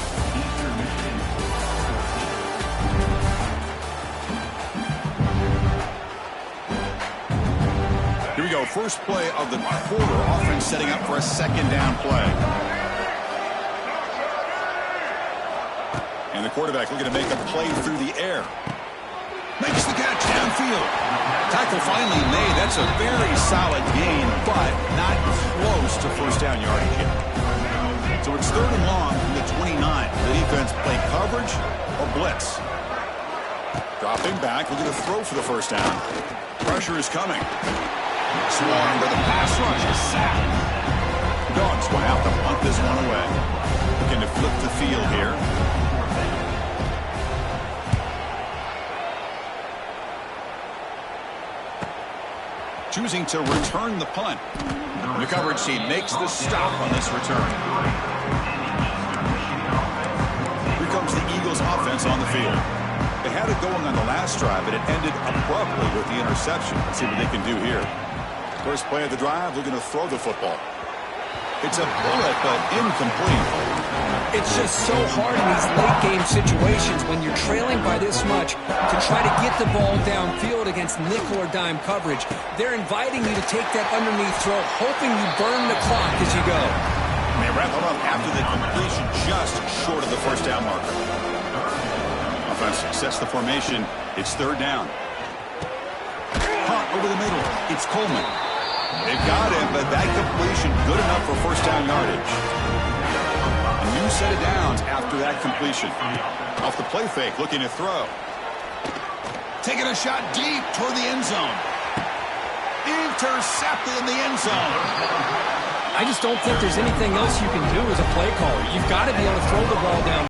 Speaker 1: Here we go. First play of the quarter. Offense setting up for a 2nd down play. And the quarterback looking to make a play through the air. Makes the catch downfield. Tackle finally made. That's a very solid gain, but not close to 1st down yardage yet. So it's 3rd and long from the 29. The defense play coverage or blitz. Dropping back, looking to throw for the 1st down. Pressure is coming. Swarmed with a pass rush. A sack. Dogs going out to punt this one away. Looking to flip the field here. Choosing to return the punt. The coverage team makes the stop on this return. Here comes the Eagles offense on the field. They had it going on the last drive, but it ended abruptly with the interception. Let's see what they can do here. First play of the drive, looking to throw the football. It's a bullet, but incomplete.
Speaker 2: It's just so hard in these late-game situations when you're trailing by this much to try to get the ball downfield against nickel or dime coverage. They're inviting you to take that underneath throw, hoping you burn the clock as you go.
Speaker 1: And they wrap it up after the completion just short of the 1st down marker. Offense sets the formation. It's 3rd down. Hunt over the middle. It's Coleman. They've got him, but that completion good enough for 1st down yardage. A new set of downs after that completion. Off the play fake, looking to throw. Taking a shot deep toward the end zone. Intercepted in the end zone.
Speaker 2: I just don't think there's anything else you can do as a play caller. You've got to be able to throw the ball down.